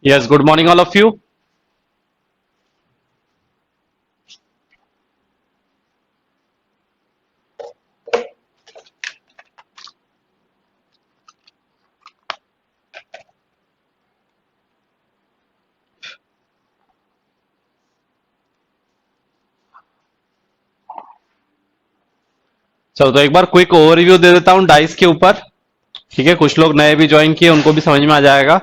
Yes, good morning, all of you. चलो तो एक बार क्विक ओवरव्यू दे देता हूं डाइस के ऊपर। ठीक है, कुछ लोग नए भी ज्वाइन किए, उनको भी समझ में आ जाएगा।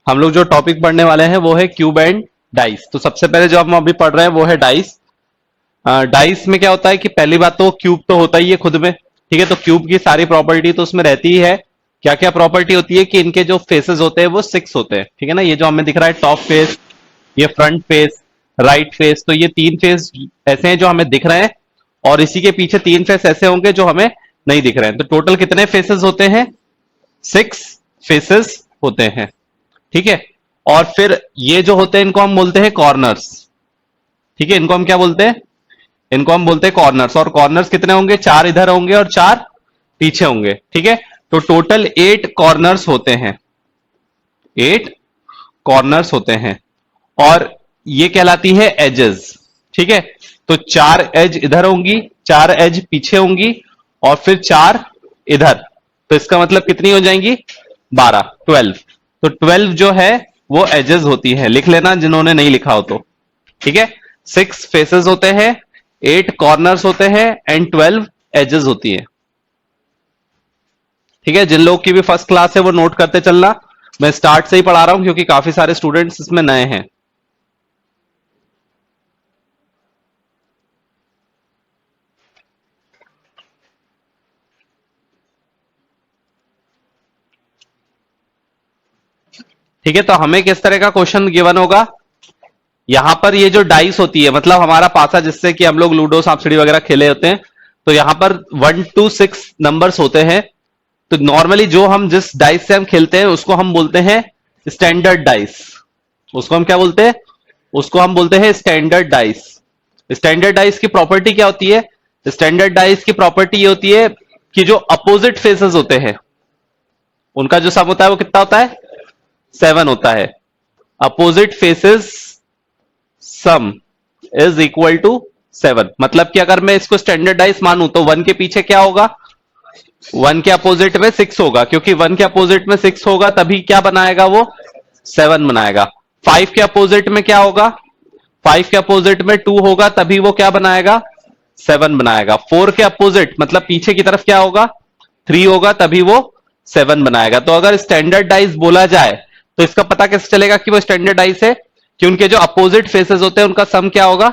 हम लोग जो टॉपिक पढ़ने वाले हैं वो है क्यूब एंड डाइस। तो सबसे पहले जो हम अभी पढ़ रहे हैं वो है डाइस। डाइस में क्या होता है कि पहली बात तो क्यूब तो होता ही है खुद में। ठीक है, तो क्यूब की सारी प्रॉपर्टी तो उसमें रहती ही है। क्या क्या प्रॉपर्टी होती है कि इनके जो फेसेस होते हैं वो 6 होते हैं। ठीक है ना, ये जो हमें दिख रहा है टॉप फेस, ये फ्रंट फेस, राइट फेस, तो ये 3 फेस ऐसे हैं जो हमें दिख रहे हैं, और इसी के पीछे 3 फेस ऐसे होंगे जो हमें नहीं दिख रहे हैं। तो टोटल कितने फेसेस होते हैं? 6 फेसेस होते हैं। ठीक है, और फिर ये जो होते हैं इनको हम बोलते हैं कॉर्नर्स। ठीक है, इनको हम क्या बोलते हैं? इनको हम बोलते हैं कॉर्नर्स। और कॉर्नर्स कितने होंगे? 4 इधर होंगे और 4 पीछे होंगे। ठीक है, तो टोटल 8 कॉर्नर्स होते हैं। 8 कॉर्नर्स होते हैं, और ये कहलाती है एजेस। ठीक है, तो 4 एज इधर होंगी, 4 एज पीछे होंगी, और फिर 4 इधर। तो इसका मतलब कितनी हो जाएंगी? 12, 12। तो 12 जो है वो एजेस होती है। लिख लेना जिन्होंने नहीं लिखा हो तो। ठीक है, 6 फेसेस होते हैं, 8 कॉर्नर्स होते हैं, एंड 12 एजेस होती है। ठीक है, जिन लोग की भी फर्स्ट क्लास है वो नोट करते चलना। मैं स्टार्ट से ही पढ़ा रहा हूं क्योंकि काफी सारे स्टूडेंट्स इसमें नए हैं। ठीक है, तो हमें किस तरह का क्वेश्चन गिवन होगा? यहां पर ये जो डाइस होती है, मतलब हमारा पासा जिससे कि हम लोग लूडो सांप सीढ़ी वगैरह खेले होते हैं, तो यहां पर 1 to 6 नंबर्स होते हैं। तो नॉर्मली जो हम जिस डाइस से हम खेलते हैं उसको हम बोलते हैं स्टैंडर्ड डाइस। उसको हम क्या बोलते हैं? उसको हम बोलते हैं स्टैंडर्ड डाइस। स्टैंडर्ड डाइस की प्रॉपर्टी क्या होती है? स्टैंडर्ड डाइस की प्रॉपर्टी ये होती है कि जो अपोजिट फेसेस होते हैं उनका जो सम होता है वो कितना होता है? 7 होता है। Opposite faces sum is equal to 7। मतलब कि अगर मैं इसको स्टैंडर्डाइज मानूं तो 1 के पीछे क्या होगा? 1 के अपोजिट में 6 होगा, क्योंकि 1 के अपोजिट में 6 होगा तभी क्या बनाएगा वो? 7 बनाएगा। 5 के अपोजिट में क्या होगा? 5 के अपोजिट में 2 होगा तभी वो क्या बनाएगा? 7 बनाएगा। 4 के अपोजिट मतलब पीछे की तरफ क्या होगा? 3 होगा तभी वो 7 बनाएगा। तो अगर स्टैंडर्डाइज बोला जाए तो इसका पता कैसे चलेगा कि वो स्टैंडर्डाइज है? कि उनके जो अपोजिट फेसेस होते हैं उनका सम क्या होगा?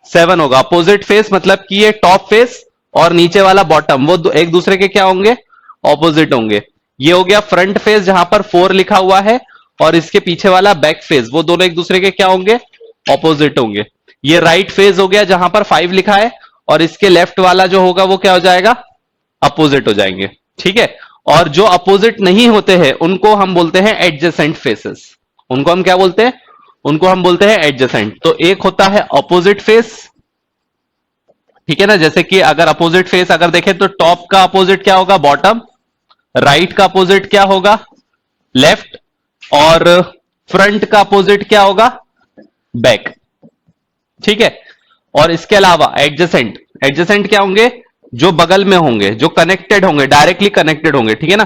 7 होगा। अपोजिट फेस मतलब कि ये टॉप फेस और नीचे वाला बॉटम, वो एक दूसरे के क्या होंगे? ऑपोजिट होंगे। ये हो गया फ्रंट फेस जहां पर 4 लिखा हुआ है, और इसके पीछे वाला बैक फेस, वो दोनों एक दूसरे के क्या होंगे? ऑपोजिट होंगे। ये राइट फेस हो गया जहां पर 5 लिखा है, और इसके लेफ्ट वाला जो होगा वो क्या हो जाएगा? अपोजिट हो जाएंगे। ठीक है, और जो अपोजिट नहीं होते हैं उनको हम बोलते हैं एडजेसेंट फेसेस। उनको हम क्या बोलते हैं? उनको हम बोलते हैं एडजेसेंट। तो एक होता है अपोजिट फेस। ठीक है ना, जैसे कि अगर अपोजिट फेस अगर देखें तो टॉप का अपोजिट क्या होगा? बॉटम। राइट का अपोजिट क्या होगा? लेफ्ट। और फ्रंट का अपोजिट क्या होगा? बैक। ठीक है, और इसके अलावा एडजेसेंट, एडजेसेंट क्या होंगे? जो बगल में होंगे, जो कनेक्टेड होंगे, डायरेक्टली कनेक्टेड होंगे। ठीक है ना,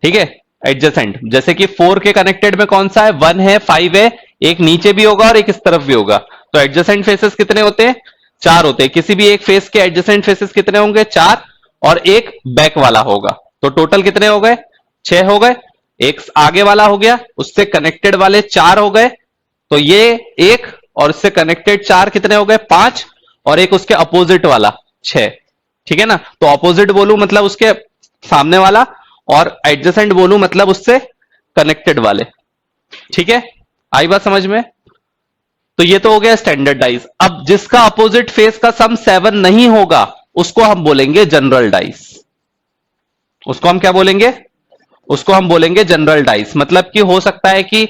ठीक है। एडजेसेंट जैसे कि 4 के कनेक्टेड में कौन सा है? 1 है, 5 है, एक नीचे भी होगा और एक इस तरफ भी होगा। तो एडजेसेंट फेसेस कितने होते हैं? 4 होते हैं। किसी भी एक फेस के एडजेसेंट फेसेस कितने होंगे? 4, और एक बैक वाला होगा। तो टोटल कितने हो गए? 6 हो गए। एक आगे वाला हो गया, उससे कनेक्टेड वाले 4 हो गए। तो ये एक, और इससे कनेक्टेड 4 कितने हो गए? 5, और एक उसके अपोजिट वाला 6। ठीक है ना, तो अपोजिट बोलूं मतलब उसके सामने वाला, और एडजेसेंट बोलूं मतलब उससे कनेक्टेड वाले। ठीक है, आई बात समझ में? तो ये तो हो गया स्टैंडर्ड डाइस। अब जिसका अपोजिट फेस का सम 7 नहीं होगा उसको हम बोलेंगे जनरल डाइस। उसको हम क्या बोलेंगे? उसको हम बोलेंगे जनरल डाइस। मतलब कि हो सकता है कि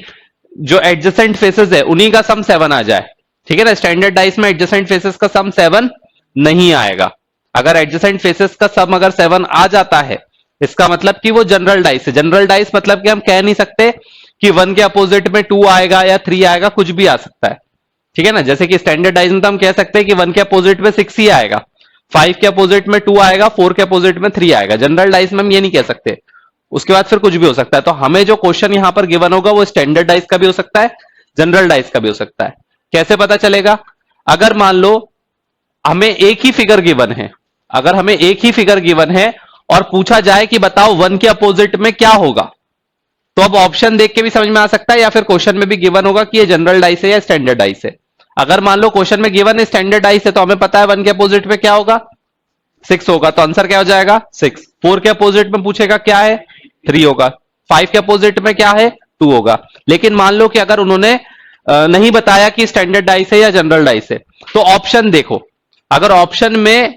जो एडजेसेंट फेसेस है उन्हीं का सम 7 आ जाए। ठीक है ना, स्टैंडर्ड डाइस में एडजेसेंट फेसेस का सम 7 नहीं आएगा। अगर एडजेसेंट फेसेस का सम अगर 7 आ जाता है इसका मतलब कि वो जनरल डाइस है। जनरल डाइस मतलब कि हम कह नहीं सकते कि 1 के अपोजिट में 2 आएगा या 3 आएगा, कुछ भी आ सकता है, ठीक है ना। जैसे कि स्टैंडर्ड डाइस में तो हम कह सकते हैं कि 1 के अपोजिट में 6 ही आएगा, 5 के अपोजिट में 2 आएगा, 4 के अपोजिट में 3 आएगा। जनरल डाइस में हम ये नहीं कह सकते, उसके बाद फिर कुछ भी हो सकता है। तो हमें जो क्वेश्चन यहां पर गिवन होगा वो स्टैंडर्ड डाइस का भी हो सकता है, जनरल डाइस का भी हो सकता है। कैसे पता चलेगा? अगर मान लो हमें एक ही फिगर गिवन है, अगर हमें एक ही फिगर गिवन है और पूछा जाए कि बताओ 1 के अपोजिट में क्या होगा, तो अब ऑप्शन देख के भी समझ में आ सकता है या फिर क्वेश्चन में भी गिवन होगा कि ये जनरल डाइस है या स्टैंडर्ड डाइस है। अगर मान लो क्वेश्चन में गिवन है स्टैंडर्ड डाइस है, तो हमें पता है 1 के अपोजिट में क्या होगा, 6 होगा, तो आंसर क्या हो जाएगा 6। 4 के अपोजिट में पूछेगा क्या है, 3 होगा। 5 के अपोजिट में क्या है, 2 होगा। लेकिन मान लो कि अगर उन्होंने नहीं बताया कि स्टैंडर्ड डाइस है या जनरल डाइस है, तो ऑप्शन देखो, अगर ऑप्शन में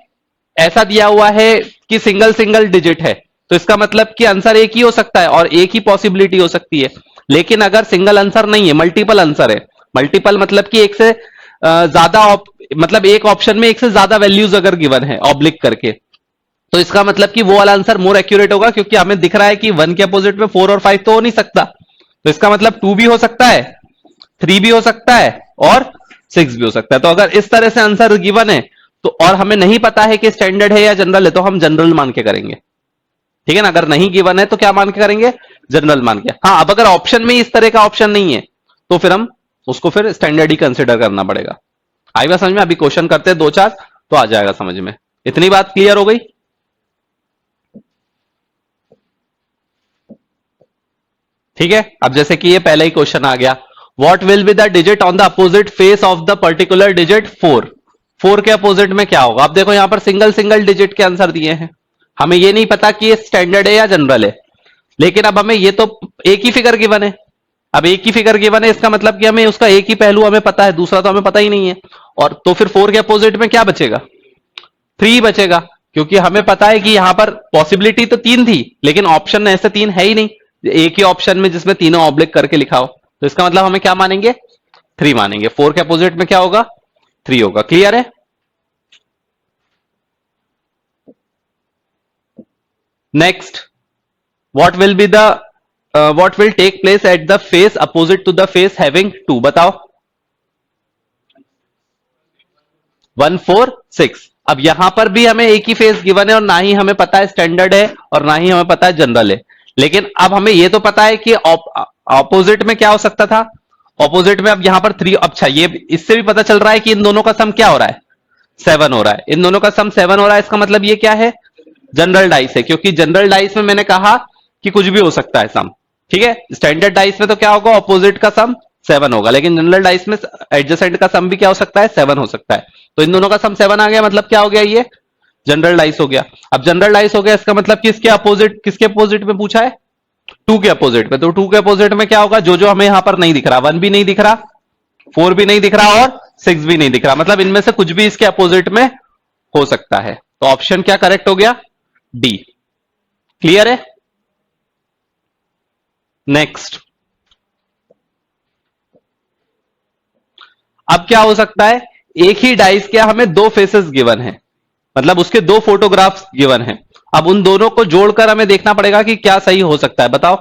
ऐसा दिया हुआ है कि सिंगल सिंगल डिजिट है, तो इसका मतलब कि आंसर एक ही हो सकता है और एक ही पॉसिबिलिटी हो सकती है। लेकिन अगर सिंगल आंसर नहीं है, मल्टीपल आंसर है, मल्टीपल मतलब कि एक से ज्यादा मतलब एक ऑप्शन में एक से ज्यादा वैल्यूज अगर गिवन है ऑब्लिक करके, तो इसका मतलब कि वो वाला आंसर मोर एक्यूरेट होगा, क्योंकि हमें दिख रहा है कि 1 के अपोजिट में 4 और 5 तो हो नहीं सकता। तो इसका मतलब 2 भी हो सकता है, 3 भी हो सकता है और 6 भी हो सकता है। तो अगर इस तरह से आंसर गिवन है तो, और हमें नहीं पता है कि स्टैंडर्ड है या जनरल है, तो हम जनरल मान के करेंगे, ठीक है ना। अगर नहीं गिवन है तो क्या मान के करेंगे, जनरल मान के। हाँ, अब अगर ऑप्शन में इस तरह का ऑप्शन नहीं है तो फिर हम उसको फिर स्टैंडर्ड ही कंसिडर करना पड़ेगा। आई बात समझ में? अभी क्वेश्चन करते हैं 2-4 तो आ जाएगा समझ में। इतनी बात क्लियर हो गई? ठीक है। अब जैसे कि ये पहले ही क्वेश्चन आ गया, what will be the digit on the opposite face of the particular digit 4। 4 के अपोजिट में क्या होगा? अब देखो यहां पर सिंगल सिंगल डिजिट के आंसर दिए हैं, हमें ये नहीं पता कि ये स्टैंडर्ड है या जनरल है। लेकिन अब हमें ये तो एक ही फिगर गिवन है, अब एक ही फिगर गिवन है, इसका मतलब कि हमें उसका एक ही पहलू हमें पता है, दूसरा तो हमें पता ही नहीं है। और तो फिर 4 के अपोजिट में क्या बचेगा, 3 बचेगा, क्योंकि हमें पता है कि यहां पर पॉसिबिलिटी तो 3 थी, लेकिन ऑप्शन ऐसे 3 है ही नहीं एक ही ऑप्शन में जिसमें तीनों ऑब्लिक करके लिखा हो। तो इसका मतलब हमें क्या मानेंगे, 3 मानेंगे। 4 के अपोजिट में क्या होगा, 3 होगा। क्लियर है? Next, what will be the what will take place at the face opposite to the face having 2। बताओ 1 4 6। अब यहां पर भी हमें एक ही फेस गिवन है और ना ही हमें पता है स्टैंडर्ड है और ना ही हमें पता है जनरल है। लेकिन अब हमें यह तो पता है कि ऑपोजिट में क्या हो सकता था, ऑपोजिट में अब यहां पर 3। अच्छा, ये इससे भी पता चल रहा है कि इन दोनों का सम क्या हो रहा है, 7 हो रहा है। इन दोनों का सम 7 हो रहा है, इसका मतलब ये क्या है, जनरल डाइस है। क्योंकि जनरल डाइस में मैंने कहा कि कुछ भी हो सकता है सम, ठीक है। स्टैंडर्ड डाइस में तो क्या होगा, ऑपोजिट का सम 7 होगा, लेकिन जनरल डाइस में एडजेसेंट का सम भी क्या हो सकता है, 7 हो सकता है। तो इन दोनों का सम 7 आ गया, मतलब क्या हो गया, ये जनरल डाइस हो गया। अब जनरल डाइस हो गया, इसका मतलब किसके अपोजिट में पूछा है, 2 के अपोजिट में। तो 2 के अपोजिट में क्या होगा, जो जो हमें यहां पर नहीं दिख रहा, 1 भी नहीं दिख रहा, 4 भी नहीं दिख रहा और 6 भी नहीं दिख रहा, मतलब इनमें से कुछ भी इसके अपोजिट में हो सकता है। तो ऑप्शन क्या करेक्ट हो गया, डी। क्लियर है? नेक्स्ट, अब क्या हो सकता है, एक ही डाइस के हमें 2 फेसेस गिवन है, मतलब उसके 2 फोटोग्राफ्स गिवन है। अब उन दोनों को जोड़कर हमें देखना पड़ेगा कि क्या सही हो सकता है। बताओ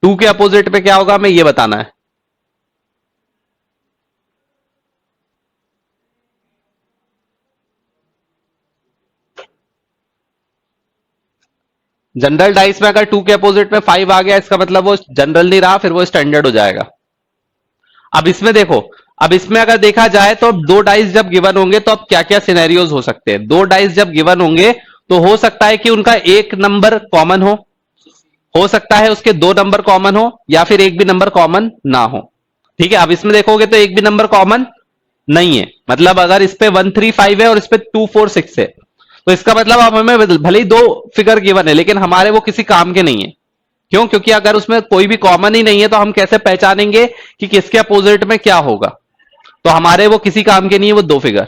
2 के अपोजिट में क्या होगा, हमें यह बताना है। जनरल डाइस में अगर 2 के अपोजिट में 5 आ गया, इसका मतलब वो जनरल नहीं रहा, फिर वो स्टैंडर्ड हो जाएगा। अब इसमें देखो, अब इसमें अगर देखा जाए तो अब 2 डाइस जब गिवन होंगे तो अब क्या क्या सिनेरियोज हो सकते हैं। 2 डाइस जब गिवन होंगे तो हो सकता है कि उनका एक नंबर कॉमन हो सकता है उसके 2 नंबर कॉमन हो, या फिर एक भी नंबर कॉमन ना हो। ठीक है, अब इसमें देखोगे तो एक भी नंबर कॉमन नहीं है, मतलब अगर इस पे 1 3 5 है और इस पे 2 4 6 है, तो इसका मतलब अब हमें भले ही 2 फिगर गिवन है लेकिन हमारे वो किसी काम के नहीं है। क्यों? क्योंकि अगर उसमें कोई भी कॉमन ही नहीं है तो हम कैसे पहचानेंगे कि किसके अपोजिट में क्या होगा। तो हमारे वो किसी काम के नहीं है वो 2 फिगर,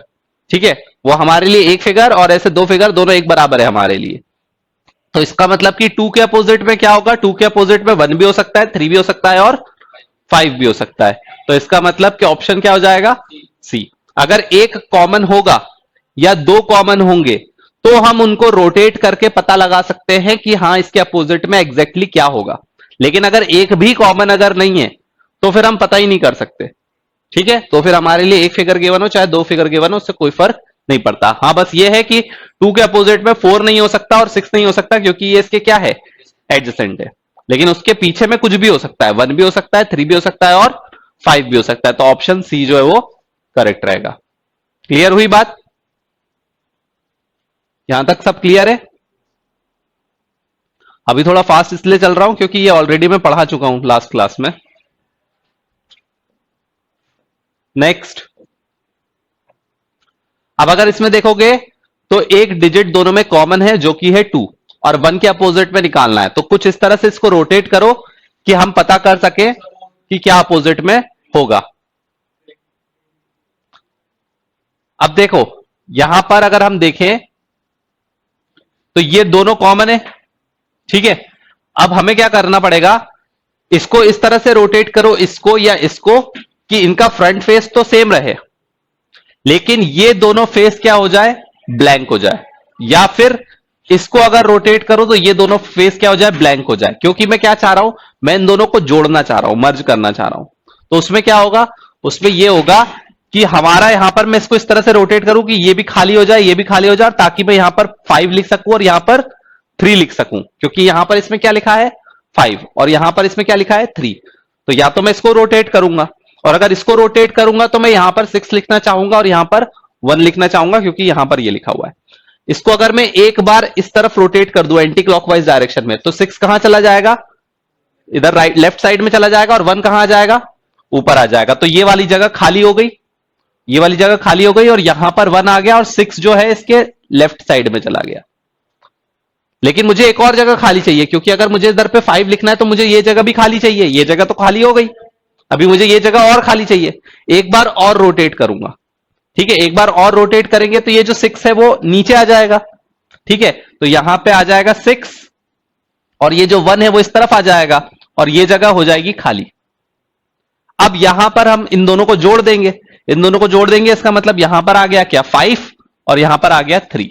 ठीक है, वो हमारे लिए एक फिगर और ऐसे 2 फिगर दोनों एक बराबर है हमारे लिए। तो इसका मतलब कि 2 के अपोजिट में क्या होगा, 2 के अपोजिट में 1 भी हो सकता है, 3 भी हो सकता है और 5 भी हो सकता है। तो इसका मतलब कि ऑप्शन क्या हो जाएगा, सी। अगर एक कॉमन होगा या 2 कॉमन होंगे तो हम उनको रोटेट करके पता लगा सकते हैं कि हाँ इसके अपोजिट में एग्जैक्टली क्या होगा। लेकिन अगर एक भी कॉमन अगर नहीं है तो फिर हम पता ही नहीं कर सकते। ठीक है, तो फिर हमारे लिए एक फिगर गिवन हो चाहे दो फिगर गिवन हो, उससे कोई फर्क नहीं पड़ता। हाँ बस ये है कि 2 के अपोजिट में 4 नहीं हो सकता और 6 नहीं हो सकता, क्योंकि ये इसके क्या है, एडजेसेंट है। लेकिन उसके पीछे में कुछ भी हो सकता है, 1 भी हो सकता है, 3 भी हो सकता है और 5 भी हो सकता है। तो ऑप्शन सी जो है वो करेक्ट रहेगा। क्लियर हुई बात? यहां तक सब क्लियर है? अभी थोड़ा फास्ट इसलिए चल रहा हूं क्योंकि ये ऑलरेडी मैं पढ़ा चुका हूं लास्ट क्लास में। नेक्स्ट, अब अगर इसमें देखोगे तो एक डिजिट दोनों में कॉमन है जो कि है 2, और 1 के अपोजिट में निकालना है। तो कुछ इस तरह से इसको रोटेट करो कि हम पता कर सके कि क्या अपोजिट में होगा। अब देखो यहां पर अगर हम देखें तो ये दोनों कॉमन है, ठीक है। अब हमें क्या करना पड़ेगा, इसको इस तरह से रोटेट करो, इसको या इसको, कि इनका फ्रंट फेस तो सेम रहे लेकिन ये दोनों फेस क्या हो जाए, ब्लैंक हो जाए। या फिर इसको अगर रोटेट करो तो ये दोनों फेस क्या हो जाए, ब्लैंक हो जाए। क्योंकि मैं क्या चाह रहा हूं, मैं इन दोनों को जोड़ना चाह रहा हूं, मर्ज करना चाह रहा हूं। तो उसमें क्या होगा, उसमें ये होगा कि हमारा यहां पर मैं इसको इस तरह से रोटेट करूं कि ये भी खाली हो जाए, ये भी खाली हो जाए, ताकि मैं यहां पर 5 लिख सकूं और यहां पर 3 लिख सकूं। क्योंकि यहां पर इसमें क्या लिखा है, 5, और यहां पर इसमें क्या लिखा है, 3। तो या तो मैं इसको रोटेट करूंगा, और अगर इसको रोटेट करूंगा तो मैं यहां पर 6 लिखना चाहूंगा और यहां पर 1 लिखना चाहूंगा, क्योंकि यहां पर ये लिखा हुआ है। इसको अगर मैं एक बार इस तरफ रोटेट कर दूं एंटी क्लॉकवाइज डायरेक्शन में, तो 6 कहां चला जाएगा, इधर राइट लेफ्ट साइड में चला जाएगा, और 1 कहां आ जाएगा, ऊपर आ जाएगा। तो ये वाली जगह खाली हो गई, ये वाली जगह खाली हो गई, और यहां पर 1 आ गया और 6 जो है इसके लेफ्ट साइड में चला गया। लेकिन मुझे एक और जगह खाली चाहिए, क्योंकि अगर मुझे इधर पे 5 लिखना है तो मुझे ये जगह भी खाली चाहिए। ये जगह तो खाली हो गई, अभी मुझे ये जगह और खाली चाहिए। एक बार और रोटेट करूंगा, ठीक है, एक बार और रोटेट करेंगे तो ये जो 6 है वो नीचे आ जाएगा, ठीक है। तो यहां पे आ जाएगा 6, और ये जो 1 है वो इस तरफ आ जाएगा, और ये जगह हो जाएगी खाली। अब यहां पर हम इन दोनों को जोड़ देंगे, इन दोनों को जोड़ देंगे, इसका मतलब यहां पर आ गया क्या, 5, और यहां पर आ गया 3।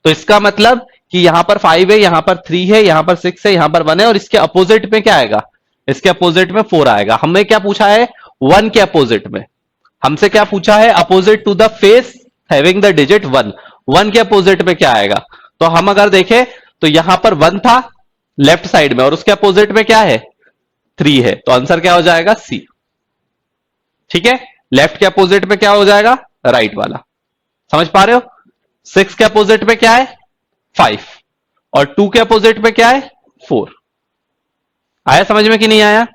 तो इसका मतलब कि यहां पर 5 है, यहां पर 3 है, यहां पर 6 है, यहां पर 1 है, और इसके अपोजिट में क्या आएगा, इसके अपोजिट में 4 आएगा। हमें क्या पूछा है, 1 के अपोजिट में, हमसे क्या पूछा है, opposite to the face having the digit 1, 1 के अपोजिट में क्या आएगा। तो हम अगर देखें तो यहां पर 1 था लेफ्ट साइड में, और उसके अपोजिट में क्या है, 3 है। तो आंसर क्या हो जाएगा, सी। ठीक है, लेफ्ट के अपोजिट में क्या हो जाएगा, राइट वाला। समझ पा रहे हो, 6 के अपोजिट में क्या है, 5, और 2 के अपोजिट में क्या है, 4। आया समझ में कि नहीं आया?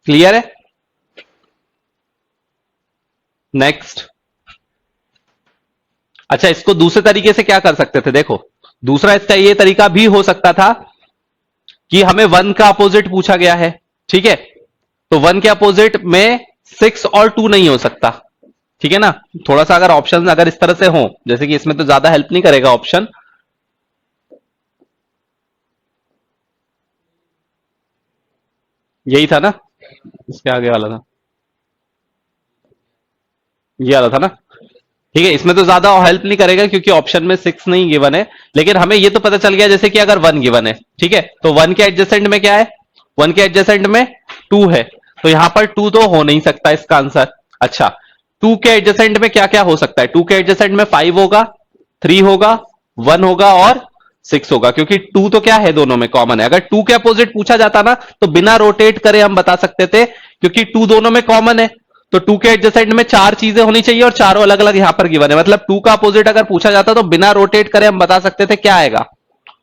क्लियर है? नेक्स्ट, अच्छा इसको दूसरे तरीके से क्या कर सकते थे, देखो दूसरा इसका ये तरीका भी हो सकता था कि हमें 1 का अपोजिट पूछा गया है, ठीक है। तो 1 के अपोजिट में 6 और 2 नहीं हो सकता, ठीक है ना। थोड़ा सा अगर ऑप्शन अगर इस तरह से हो, जैसे कि इसमें तो ज्यादा हेल्प नहीं करेगा ऑप्शन, यही था ना, इसके आगे वाला था, ये वाला था ना, ठीक है। इसमें तो ज्यादा हेल्प नहीं करेगा क्योंकि ऑप्शन में 6 नहीं गिवन है। लेकिन हमें ये तो पता चल गया जैसे कि अगर 1 गिवन है, ठीक है, तो 1 के एडजेसेंट में क्या है, 1 के एडजेसेंट में 2 है। तो यहां पर 2 तो हो नहीं सकता इसका आंसर। अच्छा, 2 के एडजेसेंट में क्या क्या हो सकता है, 2 के एडजेसेंट में 5 होगा, 3 होगा, 1 होगा और 6 होगा, क्योंकि 2 तो क्या है, दोनों में कॉमन है। अगर 2 के अपोजिट पूछा जाता ना तो बिना रोटेट करे हम बता सकते थे, क्योंकि 2 दोनों में कॉमन है। तो 2 के एडजेसेंट में 4 चीजें होनी चाहिए और चारों अलग अलग यहां पर गिवन है। मतलब 2 का अपोजिट अगर पूछा जाता तो बिना रोटेट करे हम बता सकते थे क्या आएगा,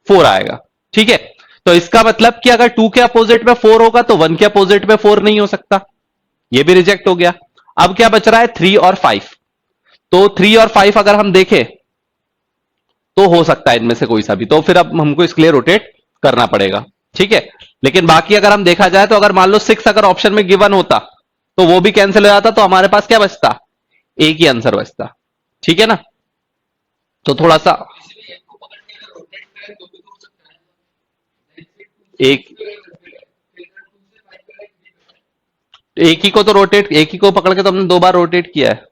4 आएगा, ठीक है। तो इसका मतलब कि अगर 2 के अपोजिट में 4 होगा तो 1 के अपोजिट में 4 नहीं हो सकता, ये भी रिजेक्ट हो गया। अब क्या बच रहा है, 3 और 5। तो 3 और 5 अगर हम देखें तो हो सकता है इनमें से कोई सा भी, तो फिर अब हमको इसके लिए रोटेट करना पड़ेगा, ठीक है। लेकिन बाकी अगर हम देखा जाए तो अगर मान लो 6 अगर ऑप्शन में गिवन होता तो वो भी कैंसिल हो जाता, तो हमारे पास क्या बचता, एक ही आंसर बचता, ठीक है ना। तो थोड़ा सा एक, एक ही को तो रोटेट, एक ही को पकड़ के तो हमने 2 बार रोटेट किया है।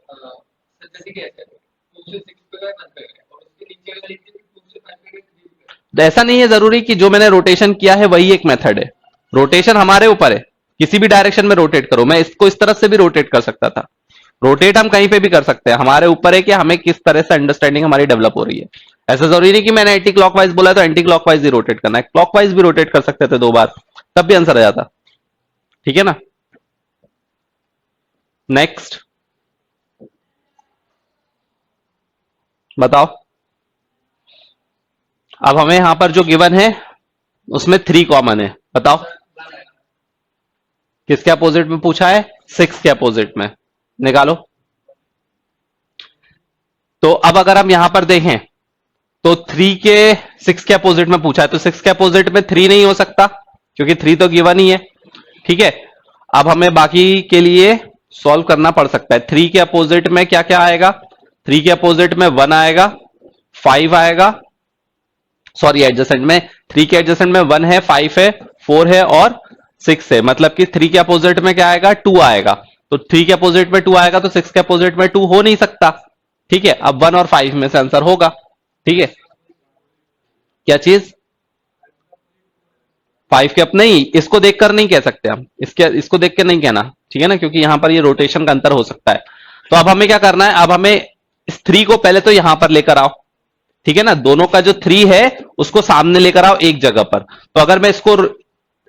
तो ऐसा नहीं है जरूरी कि जो मैंने रोटेशन किया है वही एक मेथड है। रोटेशन हमारे ऊपर है, किसी भी डायरेक्शन में रोटेट करो। मैं इसको इस तरफ से भी रोटेट कर सकता था। रोटेट हम कहीं पे भी कर सकते हैं, हमारे ऊपर है कि हमें किस तरह से अंडरस्टैंडिंग हमारी डेवलप हो रही है। ऐसा जरूरी नहीं कि मैंने एंटी क्लॉकवाइज बोला तो एंटी क्लॉकवाइज ही रोटेट करना है, क्लॉकवाइज भी रोटेट कर सकते थे 2 बार, तब भी आंसर आ जाता। ठीक है ना। नेक्स्ट बताओ। अब हमें यहां पर जो गिवन है उसमें 3 कॉमन है, बताओ किसके अपोजिट में पूछा है? 6 के अपोजिट में, निकालो। तो अब अगर हम यहां पर देखें तो 3 के 6 के अपोजिट में पूछा है, तो 6 के अपोजिट में 3 नहीं हो सकता क्योंकि 3 तो गिवन ही है। ठीक है, अब हमें बाकी के लिए सॉल्व करना पड़ सकता है। 3 के अपोजिट में क्या क्या आएगा? 3 के अपोजिट में 1 आएगा, 5 आएगा, सॉरी एडजेसेंट में 3 के एडजेसेंट में 1 है, 5 है, 4 है और 6 है। मतलब कि 3 के अपोजिट में क्या आएगा? 2 आएगा। तो 3 के अपोजिट में 2 आएगा तो 6 के अपोजिट में 2 हो नहीं सकता। ठीक है, अब 1 और 5 में से आंसर होगा। ठीक है, क्या चीज? 5 के अप नहीं, इसको देखकर नहीं कह सकते हम, इसको देख के नहीं कहना, ठीक है ना, क्योंकि यहां पर ये रोटेशन का अंतर हो सकता है। तो अब हमें क्या करना है? अब हमें इस 3 को पहले तो यहां पर लेकर आओ। ठीक है ना, दोनों का जो 3 है उसको सामने लेकर आओ एक जगह पर। तो अगर मैं इसको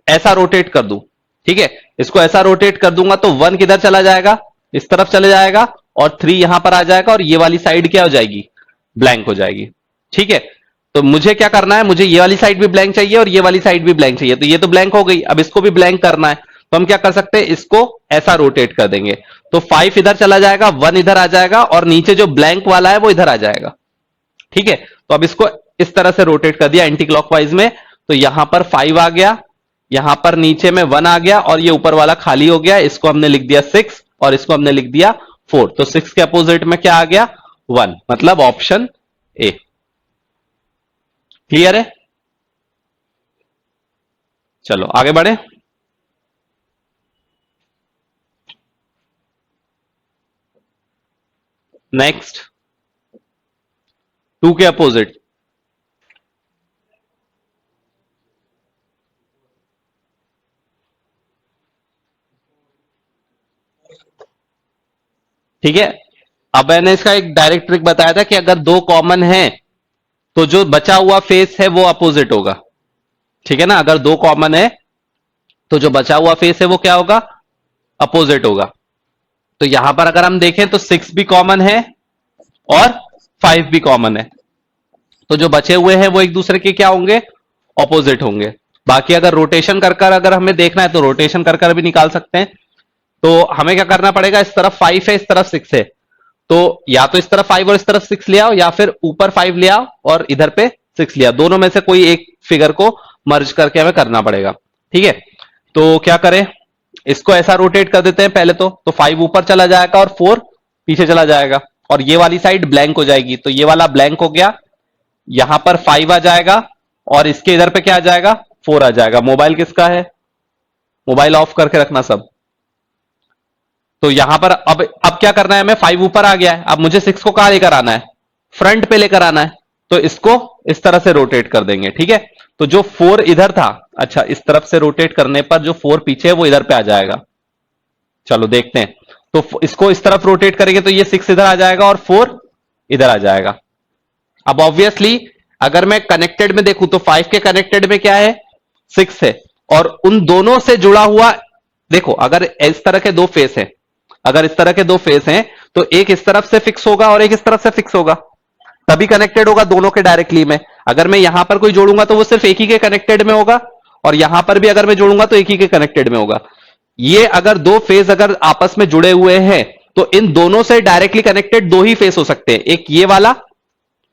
ऐसा रोटेट कर दूं, ठीक है, इसको ऐसा रोटेट कर दूंगा तो 1 किधर चला जाएगा? इस तरफ चले जाएगा, और 3 यहां पर आ जाएगा, और ये वाली साइड क्या हो जाएगी? ब्लैंक हो जाएगी। ठीक है, तो मुझे क्या करना है? मुझे ये वाली साइड भी ब्लैंक चाहिए और ये वाली साइड भी ब्लैंक चाहिए। तो ये तो ब्लैंक हो गई, अब इसको भी ब्लैंक करना है। तो हम क्या कर सकते हैं? इसको ऐसा रोटेट कर देंगे, तो 5 इधर चला जाएगा, 1 इधर आ जाएगा, और नीचे जो ब्लैंक वाला है वो इधर आ जाएगा। ठीक है, तो अब इसको इस तरह से रोटेट कर दिया एंटी क्लॉकवाइज में। तो यहां पर 5 आ गया, यहां पर नीचे में 1 आ गया, और ये ऊपर वाला खाली हो गया। इसको हमने लिख दिया 6 और इसको हमने लिख दिया 4। तो 6 के अपोजिट में क्या आ गया? 1, मतलब ऑप्शन ए। क्लियर है? चलो आगे बढ़े। नेक्स्ट 2 के अपोजिट, ठीक है। अब मैंने इसका एक डायरेक्ट ट्रिक बताया था कि अगर 2 कॉमन है तो जो बचा हुआ फेस है वो अपोजिट होगा। ठीक है ना, अगर 2 कॉमन है तो जो बचा हुआ फेस है वो क्या होगा? अपोजिट होगा। तो यहां पर अगर हम देखें तो 6 भी कॉमन है और 5 भी कॉमन है, तो जो बचे हुए हैं वो एक दूसरे के क्या होंगे? ऑपोजिट होंगे। बाकी अगर रोटेशन कर कर अगर हमें देखना है तो रोटेशन कर कर भी निकाल सकते हैं। तो हमें क्या करना पड़ेगा? इस तरफ 5 है, इस तरफ 6 है, तो या तो इस तरफ 5 और इस तरफ 6 ले आओ, या फिर ऊपर 5 ले आओ और इधर पे 6 ले आओ। दोनों में से कोई एक फिगर को मर्ज करके हमें करना पड़ेगा। ठीक है, तो क्या करें? इसको ऐसा रोटेट कर देते हैं पहले तो 5 ऊपर चला जाएगा और 4 पीछे चला जाएगा, और ये वाली साइड ब्लैंक हो जाएगी। तो ये वाला ब्लैंक हो गया, यहां पर 5 आ जाएगा, और इसके इधर पे क्या आ जाएगा? 4 आ जाएगा। मोबाइल किसका है? मोबाइल ऑफ करके रखना सब। तो यहां पर अब क्या करना है? हमें 5 ऊपर आ गया है, अब मुझे 6 को कहां लेकर आना है? फ्रंट पे लेकर आना है। तो इसको इस तरह से रोटेट कर देंगे। ठीक है, तो जो 4 इधर था, अच्छा इस तरफ से रोटेट करने पर जो 4 पीछे है वो इधर पे आ जाएगा। चलो देखते हैं। तो इसको इस तरफ रोटेट करेंगे तो ये 6 इधर आ जाएगा और 4 इधर आ जाएगा। अब ऑब्वियसली अगर मैं कनेक्टेड में देखूं तो 5 के कनेक्टेड में क्या है? 6 है, और उन दोनों से जुड़ा हुआ, देखो अगर इस तरह के 2 फेस हैं, अगर इस तरह के 2 फेस हैं तो एक इस तरफ से फिक्स होगा और एक इस तरफ से फिक्स होगा, तभी कनेक्टेड होगा दोनों के डायरेक्टली में। अगर मैं यहां पर कोई जोड़ूंगा तो वो सिर्फ एक ही के कनेक्टेड में होगा, और यहां पर भी अगर मैं जोड़ूंगा तो एक ही के कनेक्टेड में होगा। ये अगर 2 फेस अगर आपस में जुड़े हुए हैं तो इन दोनों से डायरेक्टली कनेक्टेड 2 ही फेस हो सकते हैं, एक ये वाला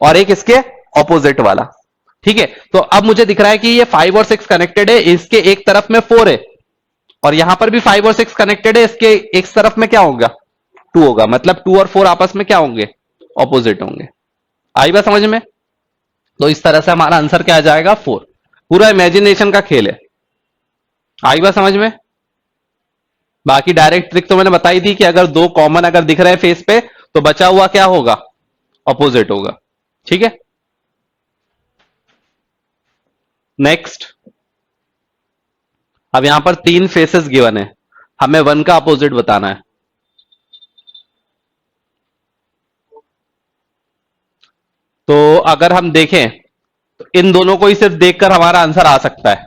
और एक इसके ऑपोजिट वाला। ठीक है, तो अब मुझे दिख रहा है कि ये 5 और 6 कनेक्टेड है, इसके एक तरफ में 4 है, और यहां पर भी 5 और 6 कनेक्टेड है, इसके एक तरफ में क्या होगा? 2 होगा। मतलब 2 और 4 आपस में क्या होंगे? ऑपोजिट होंगे। आई बात समझ में? तो इस तरह से हमारा आंसर क्या आ जाएगा? 4। पूरा इमेजिनेशन का खेल है। आई बात समझ में? बाकी डायरेक्ट ट्रिक तो मैंने बताई थी कि अगर दो कॉमन अगर दिख रहे हैं फेस पे तो बचा हुआ क्या होगा, ऑपोजिट होगा। ठीक है, नेक्स्ट। अब यहां पर तीन फेसेस गिवन है, हमें वन का अपोजिट बताना है। तो अगर हम देखें तो इन दोनों को ही सिर्फ देखकर हमारा आंसर आ सकता है।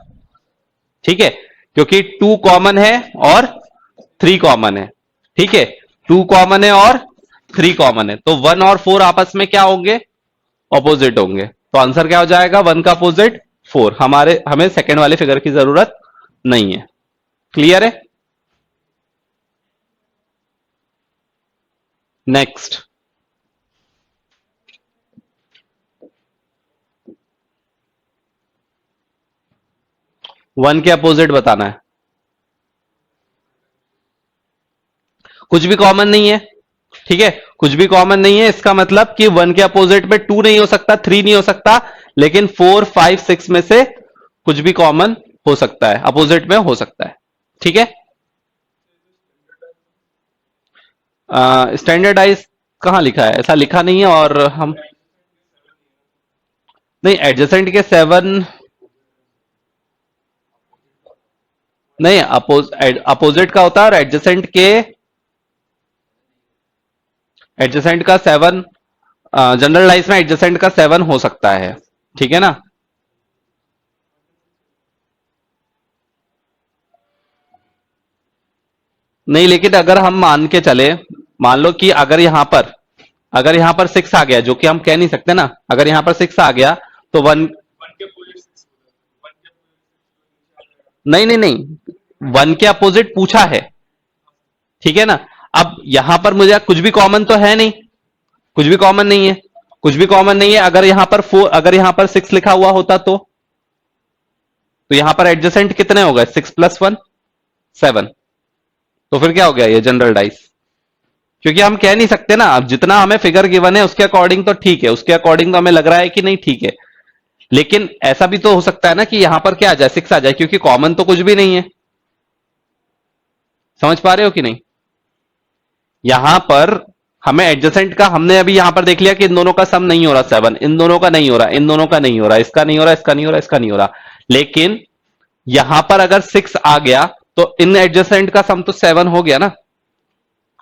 ठीक है, क्योंकि टू कॉमन है और थ्री कॉमन है। ठीक है, टू कॉमन है और थ्री कॉमन है, तो वन और फोर आपस में क्या होंगे, ऑपोजिट होंगे। तो आंसर क्या हो जाएगा, वन का अपोजिट फोर। हमें सेकंड वाले फिगर की जरूरत नहीं है। क्लियर है, नेक्स्ट। वन के अपोजिट बताना है, कुछ भी कॉमन नहीं है। ठीक है, कुछ भी कॉमन नहीं है, इसका मतलब कि वन के अपोजिट में टू नहीं हो सकता, थ्री नहीं हो सकता, लेकिन फोर फाइव सिक्स में से कुछ भी कॉमन हो सकता है, अपोजिट में हो सकता है। ठीक है, स्टैंडर्डाइज कहां लिखा है, ऐसा लिखा नहीं है। और हम नहीं, एडजेसेंट के सेवन नहीं, अपोजिट का होता है, और एडजेसेंट का सेवन, जनरल लाइफ में एडजेसेंट का सेवन हो सकता है। ठीक है ना, नहीं लेकिन अगर हम मान के चले, मान लो कि अगर यहां पर सिक्स आ गया, जो कि हम कह नहीं सकते ना, अगर यहां पर सिक्स आ गया तो वन, नहीं नहीं नहीं, वन के अपोजिट पूछा है। ठीक है ना, अब यहां पर मुझे कुछ भी कॉमन तो है नहीं, कुछ भी कॉमन नहीं है, कुछ भी कॉमन नहीं है। अगर यहां पर सिक्स लिखा हुआ होता तो यहां पर एडजेसेंट कितने हो गए, सिक्स प्लस वन, सेवन। तो फिर क्या हो गया, ये जनरल डाइस। क्योंकि हम कह नहीं सकते ना, अब जितना हमें फिगर गिवन है उसके अकॉर्डिंग तो ठीक है, उसके अकॉर्डिंग तो हमें लग रहा है कि नहीं ठीक है, लेकिन ऐसा भी तो हो सकता है ना कि यहां पर क्या आ जाए, सिक्स आ जाए, क्योंकि कॉमन तो कुछ भी नहीं है। समझ पा रहे हो कि नहीं, यहां पर हमें एडजेसेंट का, हमने अभी यहां पर देख लिया कि इन दोनों का सम नहीं हो रहा सेवन, इन दोनों का नहीं हो रहा, इन दोनों का नहीं हो रहा, इसका नहीं हो रहा, इसका नहीं हो रहा, इसका नहीं हो रहा, लेकिन यहां पर अगर सिक्स आ गया तो इन एडजेसेंट का सम तो सेवन हो गया ना।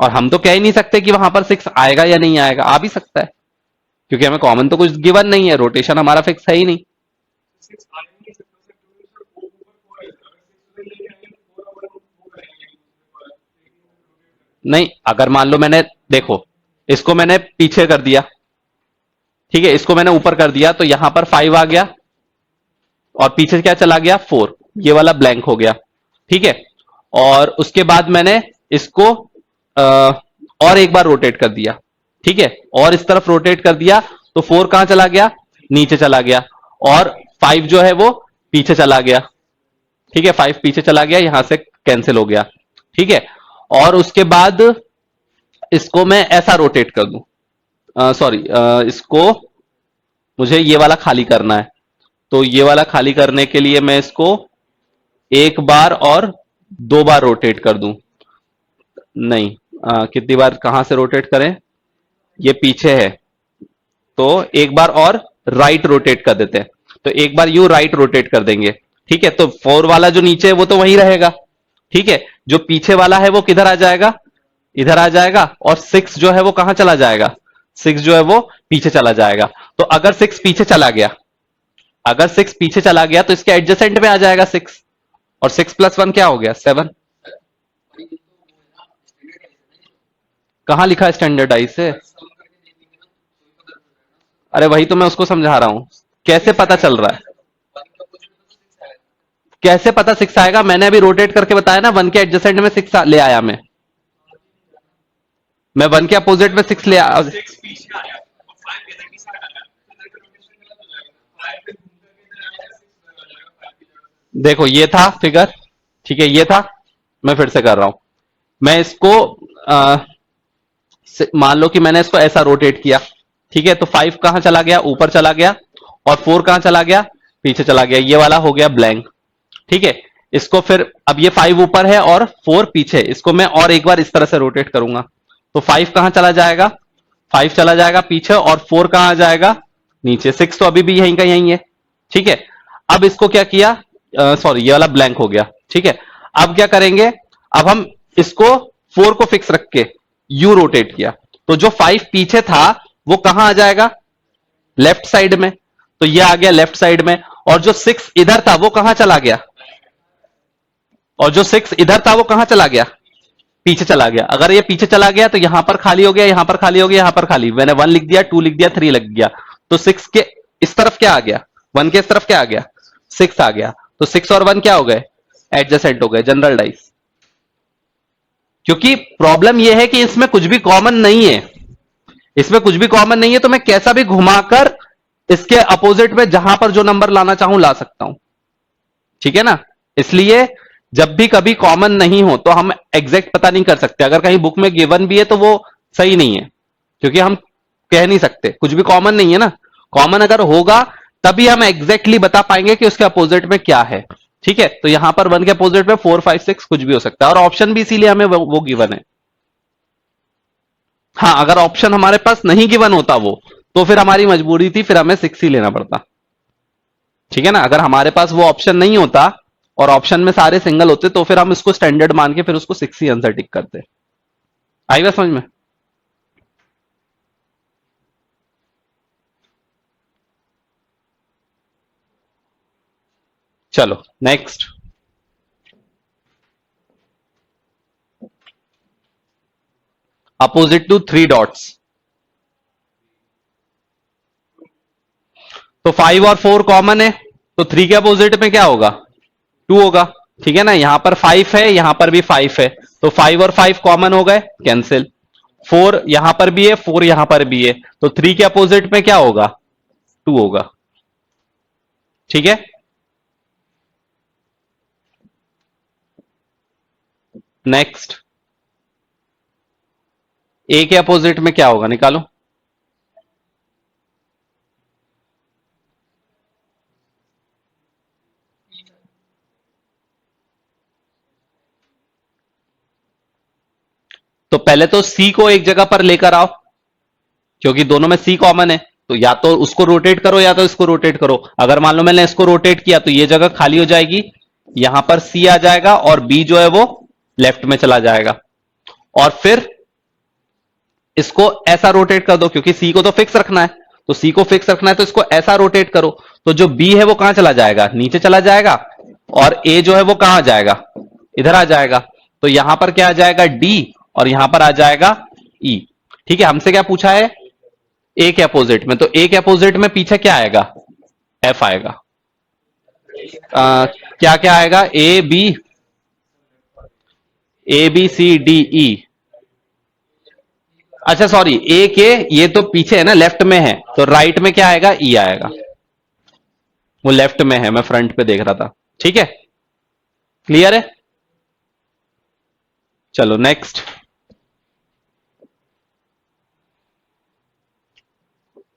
और हम तो कह ही नहीं सकते कि वहां पर सिक्स आएगा या नहीं आएगा, आ भी सकता है, क्योंकि हमें कॉमन तो कुछ गिवन नहीं है, रोटेशन हमारा फिक्स है ही नहीं। नहीं, अगर मान लो देखो, इसको मैंने पीछे कर दिया, ठीक है, इसको मैंने ऊपर कर दिया, तो यहां पर फाइव आ गया और पीछे क्या चला गया, फोर, ये वाला ब्लैंक हो गया। ठीक है, और उसके बाद मैंने इसको और एक बार रोटेट कर दिया। ठीक है, और इस तरफ रोटेट कर दिया, तो फोर कहां चला गया, नीचे चला गया, और फाइव जो है वो पीछे चला गया। ठीक है, फाइव पीछे चला गया, यहां से कैंसिल हो गया। ठीक है, और उसके बाद इसको मैं ऐसा रोटेट कर दूं, सॉरी, इसको मुझे ये वाला खाली करना है, तो ये वाला खाली करने के लिए मैं इसको एक बार और दो बार रोटेट कर दूं। नहीं, कितनी बार कहां से रोटेट करें, ये पीछे है, तो एक बार और राइट रोटेट कर देते हैं, तो एक बार यू राइट रोटेट कर देंगे। ठीक है, तो फोर वाला जो नीचे है वो तो वहीं रहेगा। ठीक है, जो पीछे वाला है वो किधर आ जाएगा, इधर आ जाएगा, और सिक्स जो है वो कहां चला जाएगा, सिक्स जो है वो पीछे चला जाएगा। तो अगर सिक्स पीछे चला गया, अगर सिक्स पीछे चला गया तो इसके एडजेसेंट में आ जाएगा सिक्स, और सिक्स प्लस वन क्या हो गया, सेवन। कहां लिखा है स्टैंडर्डाइज से, अरे वही तो मैं उसको समझा रहा हूं, कैसे पता चल रहा है, कैसे पता सिक्स आएगा, मैंने अभी रोटेट करके बताया ना, वन के एडजेसेंट में सिक्स ले आया मैं वन के अपोजिट में सिक्स ले आया। देखो ये था फिगर, ठीक है, ये था, मैं फिर से कर रहा हूं, मैं इसको मान लो कि मैंने इसको ऐसा रोटेट किया। ठीक है, तो फाइव कहां चला गया, ऊपर चला गया, और फोर कहां चला गया, पीछे चला गया, ये वाला हो गया ब्लैंक। ठीक है, इसको फिर अब ये 5 ऊपर है और 4 पीछे, इसको मैं और एक बार इस तरह से रोटेट करूंगा तो 5 कहां चला जाएगा, 5 चला जाएगा पीछे और 4 कहां आ जाएगा नीचे, 6 तो अभी भी यहीं का यहीं है। ठीक है, अब इसको क्या किया, सॉरी ये वाला ब्लैंक हो गया। ठीक है, अब क्या करेंगे, अब हम इसको 4 को फिक्स रख के यू रोटेट किया तो जो 5 पीछे था वो कहां आ जाएगा, लेफ्ट साइड में, तो ये आ गया लेफ्ट साइड में। और जो 6 इधर था वो कहां चला गया, और जो 6 इधर था वो कहां चला गया, पीछे चला गया। अगर ये पीछे चला गया तो यहां पर खाली हो गया, यहां पर खाली हो गया, यहां पर खाली, मैंने 1 लिख दिया, 2 लिख दिया, 3 लग गया, तो 6 के इस तरफ क्या आ गया, 1 के इस तरफ क्या आ गया, 6 आ गया। तो 6 और 1 क्या हो गए, एडजेसेंट हो गए, जनरल डाइस। क्योंकि प्रॉब्लम यह है कि इसमें कुछ भी कॉमन नहीं है, इसमें कुछ भी कॉमन नहीं है, तो मैं कैसा भी घुमाकर इसके अपोजिट में जहां पर जो नंबर लाना चाहूं ला सकता हूं। ठीक है ना, इसलिए जब भी कभी कॉमन नहीं हो तो हम एग्जैक्ट पता नहीं कर सकते। अगर कहीं बुक में गिवन भी है तो वो सही नहीं है, क्योंकि हम कह नहीं सकते, कुछ भी कॉमन नहीं है ना। कॉमन अगर होगा तभी हम एग्जैक्टली बता पाएंगे कि उसके अपोजिट में क्या है। ठीक है, तो यहां पर 1 के अपोजिट में 4 5 6 कुछ भी हो सकता है, और ऑप्शन भी इसीलिए हमें वो गिवन है। हाँ, अगर ऑप्शन हमारे पास नहीं गिवन होता वो, तो फिर हमारी मजबूरी थी, फिर हमें 6 ही लेना पड़ता। ठीक है ना, अगर हमारे पास वो ऑप्शन नहीं होता और ऑप्शन में सारे सिंगल होते तो फिर हम इसको स्टैंडर्ड मान के फिर उसको 6 ही आंसर टिक करते। आई बात समझ में। चलो नेक्स्ट, अपोजिट टू 3 डॉट्स। तो 5 और 4 कॉमन है, तो 3 के अपोजिट में क्या होगा, 2 होगा। ठीक है ना, यहां पर 5 है, यहां पर भी 5 है, तो 5 और 5 कॉमन हो गए, कैंसिल। 4 यहां पर भी है, 4 यहां पर भी है, तो 3 के अपोजिट में क्या होगा, 2 होगा। ठीक है, नेक्स्ट, ए के अपोजिट में क्या होगा, निकालो। तो पहले तो सी को एक जगह पर लेकर आओ, क्योंकि दोनों में सी कॉमन है, तो या तो उसको रोटेट करो या तो इसको रोटेट करो। अगर मान लो मैंने इसको रोटेट किया तो ये जगह खाली हो जाएगी, यहां पर सी आ जाएगा और बी जो है वो लेफ्ट में चला जाएगा। और फिर इसको ऐसा रोटेट कर दो, क्योंकि सी को तो फिक्स रखना है, तो सी को फिक्स रखना है तो इसको ऐसा रोटेट करो, तो जो बी है वो कहां चला जाएगा, नीचे चला जाएगा, और ए जो है वो कहां आ जाएगा, इधर आ जाएगा। तो यहां पर क्या आ जाएगा, डी, और यहां पर आ जाएगा ई। ठीक है, हमसे क्या पूछा है, ए के अपोजिट में, तो ए के अपोजिट में पीछे क्या आएगा, एफ आएगा। क्या क्या आएगा, A B C D E. अच्छा सॉरी, ए के ये तो पीछे है ना, लेफ्ट में है, तो राइट में क्या आएगा, ई आएगा। वो लेफ्ट में है, मैं फ्रंट पे देख रहा था। ठीक है, क्लियर है। चलो नेक्स्ट,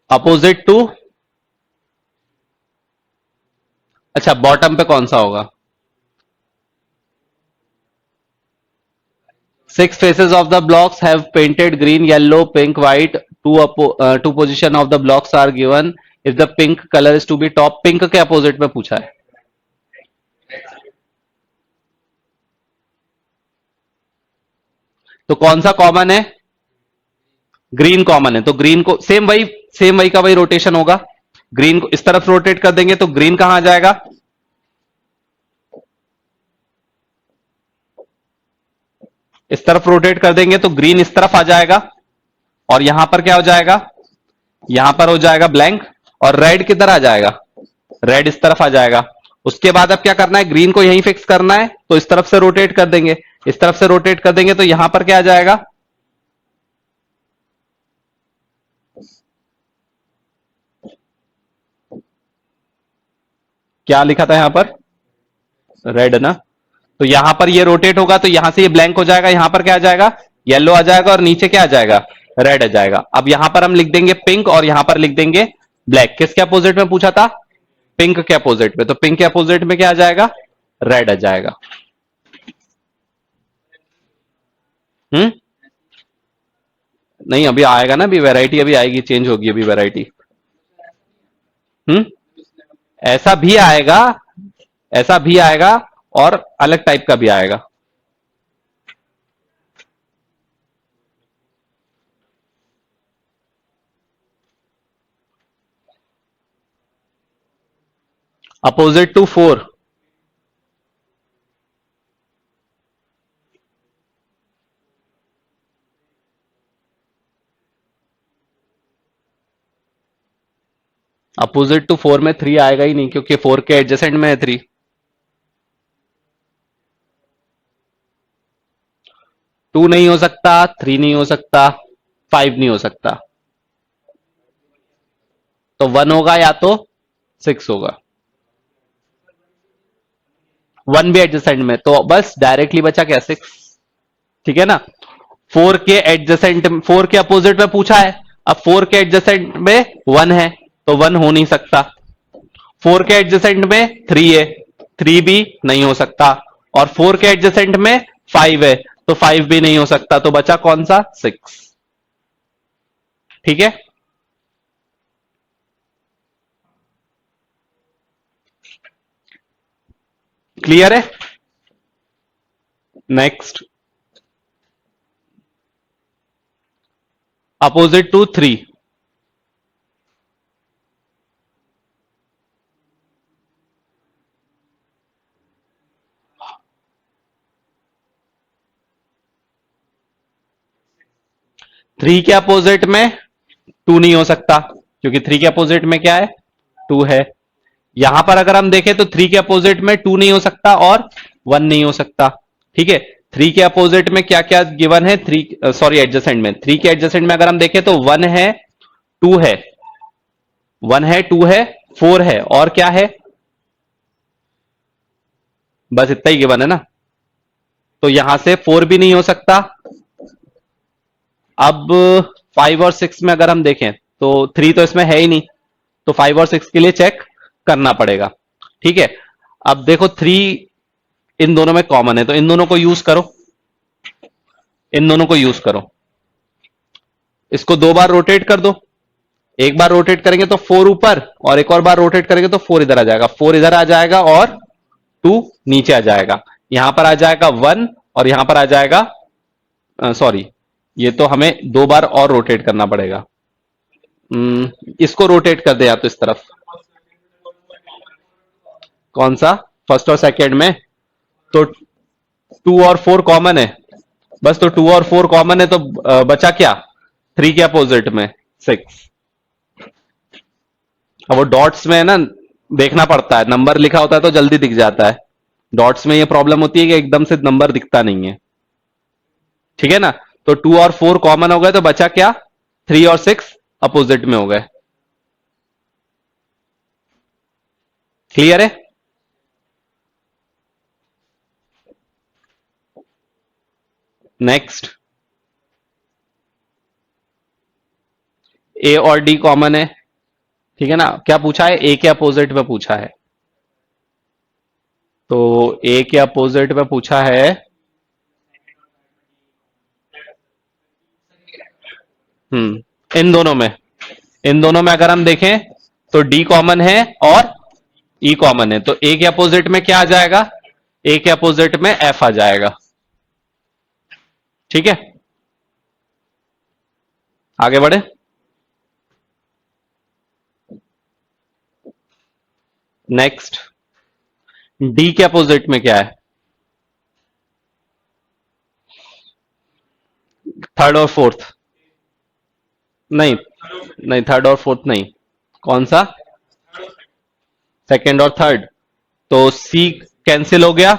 अपोजिट टू, अच्छा बॉटम पे कौन सा होगा, 6 faces of the blocks have painted green, yellow, pink, white. Two position of the blocks are given. If the pink color is to be top, pink के opposite में पूछा है। तो कौन सा कॉमन है, ग्रीन कॉमन है, तो ग्रीन को सेम वही का वही रोटेशन होगा। ग्रीन को इस तरफ रोटेट कर देंगे तो ग्रीन कहां आ जाएगा, इस तरफ रोटेट कर देंगे तो ग्रीन इस तरफ आ जाएगा, और यहां पर क्या हो जाएगा, यहां पर हो जाएगा ब्लैंक, और रेड किधर आ जाएगा, रेड इस तरफ आ जाएगा। उसके बाद अब क्या करना है, ग्रीन को यहीं फिक्स करना है, तो इस तरफ से रोटेट कर देंगे, इस तरफ से रोटेट कर देंगे तो यहां पर क्या आ जाएगा, क्या लिखा था यहां पर, रेड ना, तो यहां पर ये रोटेट होगा तो यहां से ये ब्लैंक हो जाएगा, यहां पर क्या आ जाएगा, येलो आ जाएगा, और नीचे क्या आ जाएगा, रेड आ जाएगा। अब यहां पर हम लिख देंगे पिंक, और यहां पर लिख देंगे ब्लैक। किसके अपोजिट में पूछा था, पिंक के अपोजिट में, तो पिंक के अपोजिट में क्या आ जाएगा, रेड आ जाएगा। हम्म। नहीं अभी आएगा ना, अभी वैरायटी अभी आएगी, चेंज होगी अभी वैरायटी। हम्म। ऐसा भी आएगा, ऐसा भी आएगा, और अलग टाइप का भी आएगा। Opposite to 4। अपोजिट टू 4 में 3 आएगा ही नहीं, क्योंकि 4 के एडजेसेंट में है 3। 2 नहीं हो सकता, 3 नहीं हो सकता, 5 नहीं हो सकता। तो 1 होगा या तो 6 होगा। 1 भी एडजेसेंट में, तो बस डायरेक्टली बचा क्या, 6। ठीक है ना। 4 के एडजेसेंट, 4 के अपोजिट में पूछा है। अब 4 के एडजेसेंट में 1 है, तो 1 हो नहीं सकता। 4 के एडजेसेंट में 3 है, 3 भी नहीं हो सकता। और 4 के एडजेसेंट में 5 है, तो 5 भी नहीं हो सकता। तो बचा कौन सा, 6। ठीक है। क्लियर है। Next, opposite to 3। 3 के अपोजिट में 2 नहीं हो सकता, क्योंकि 3 के अपोजिट में क्या है, 2 है। यहां पर अगर हम देखें तो 3 के अपोजिट में 2 नहीं हो सकता और 1 नहीं हो सकता। ठीक है। 3 के अपोजिट में क्या क्या गिवन है, 3 सॉरी एडजेसेंट में, 3 के एडजेसेंट में अगर हम देखें तो 1 है, 2 है, 1 है, 2 है, 4 है, और क्या है, बस इतना ही गिवन है ना। तो यहां से 4 भी नहीं हो सकता। अब 5 और 6 में अगर हम देखें तो 3 तो इसमें है ही नहीं, तो 5 और 6 के लिए चेक करना पड़ेगा। ठीक है। अब देखो 3 इन दोनों में कॉमन है, तो इन दोनों को यूज करो, इन दोनों को यूज करो। इसको 2 बार रोटेट कर दो। एक बार रोटेट करेंगे तो 4 ऊपर, और एक और बार रोटेट करेंगे तो 4 इधर आ जाएगा, 4 इधर आ जाएगा, और 2 नीचे आ जाएगा। यहां पर आ जाएगा 1, और यहां पर आ जाएगा, सॉरी, ये तो हमें 2 बार और रोटेट करना पड़ेगा। इसको रोटेट कर दे या तो इस तरफ। कौन सा, फर्स्ट और सेकेंड में, तो 2 और 4 कॉमन है, बस। तो 2 और 4 कॉमन है, तो बचा क्या, 3 के अपोजिट में 6। अब वो डॉट्स में है ना, देखना पड़ता है, नंबर लिखा होता है तो जल्दी दिख जाता है। डॉट्स में ये प्रॉब्लम होती है कि एकदम से नंबर दिखता नहीं है। ठीक है ना। तो 2 और 4 कॉमन हो गए, तो बचा क्या, 3 और 6 अपोजिट में हो गए। क्लियर है। नेक्स्ट, ए और डी कॉमन है। ठीक है ना। क्या पूछा है, ए के अपोजिट में पूछा है। तो ए के अपोजिट में पूछा है। इन दोनों में, इन दोनों में अगर हम देखें तो डी कॉमन है और ई कॉमन है, तो ए के अपोजिट में क्या आ जाएगा, ए के अपोजिट में एफ आ जाएगा। ठीक है। आगे बढ़े। नेक्स्ट, डी के अपोजिट में क्या है, थर्ड और फोर्थ। नहीं, नहीं थर्ड और फोर्थ नहीं। कौन सा, सेकंड और थर्ड। तो सी कैंसिल हो गया,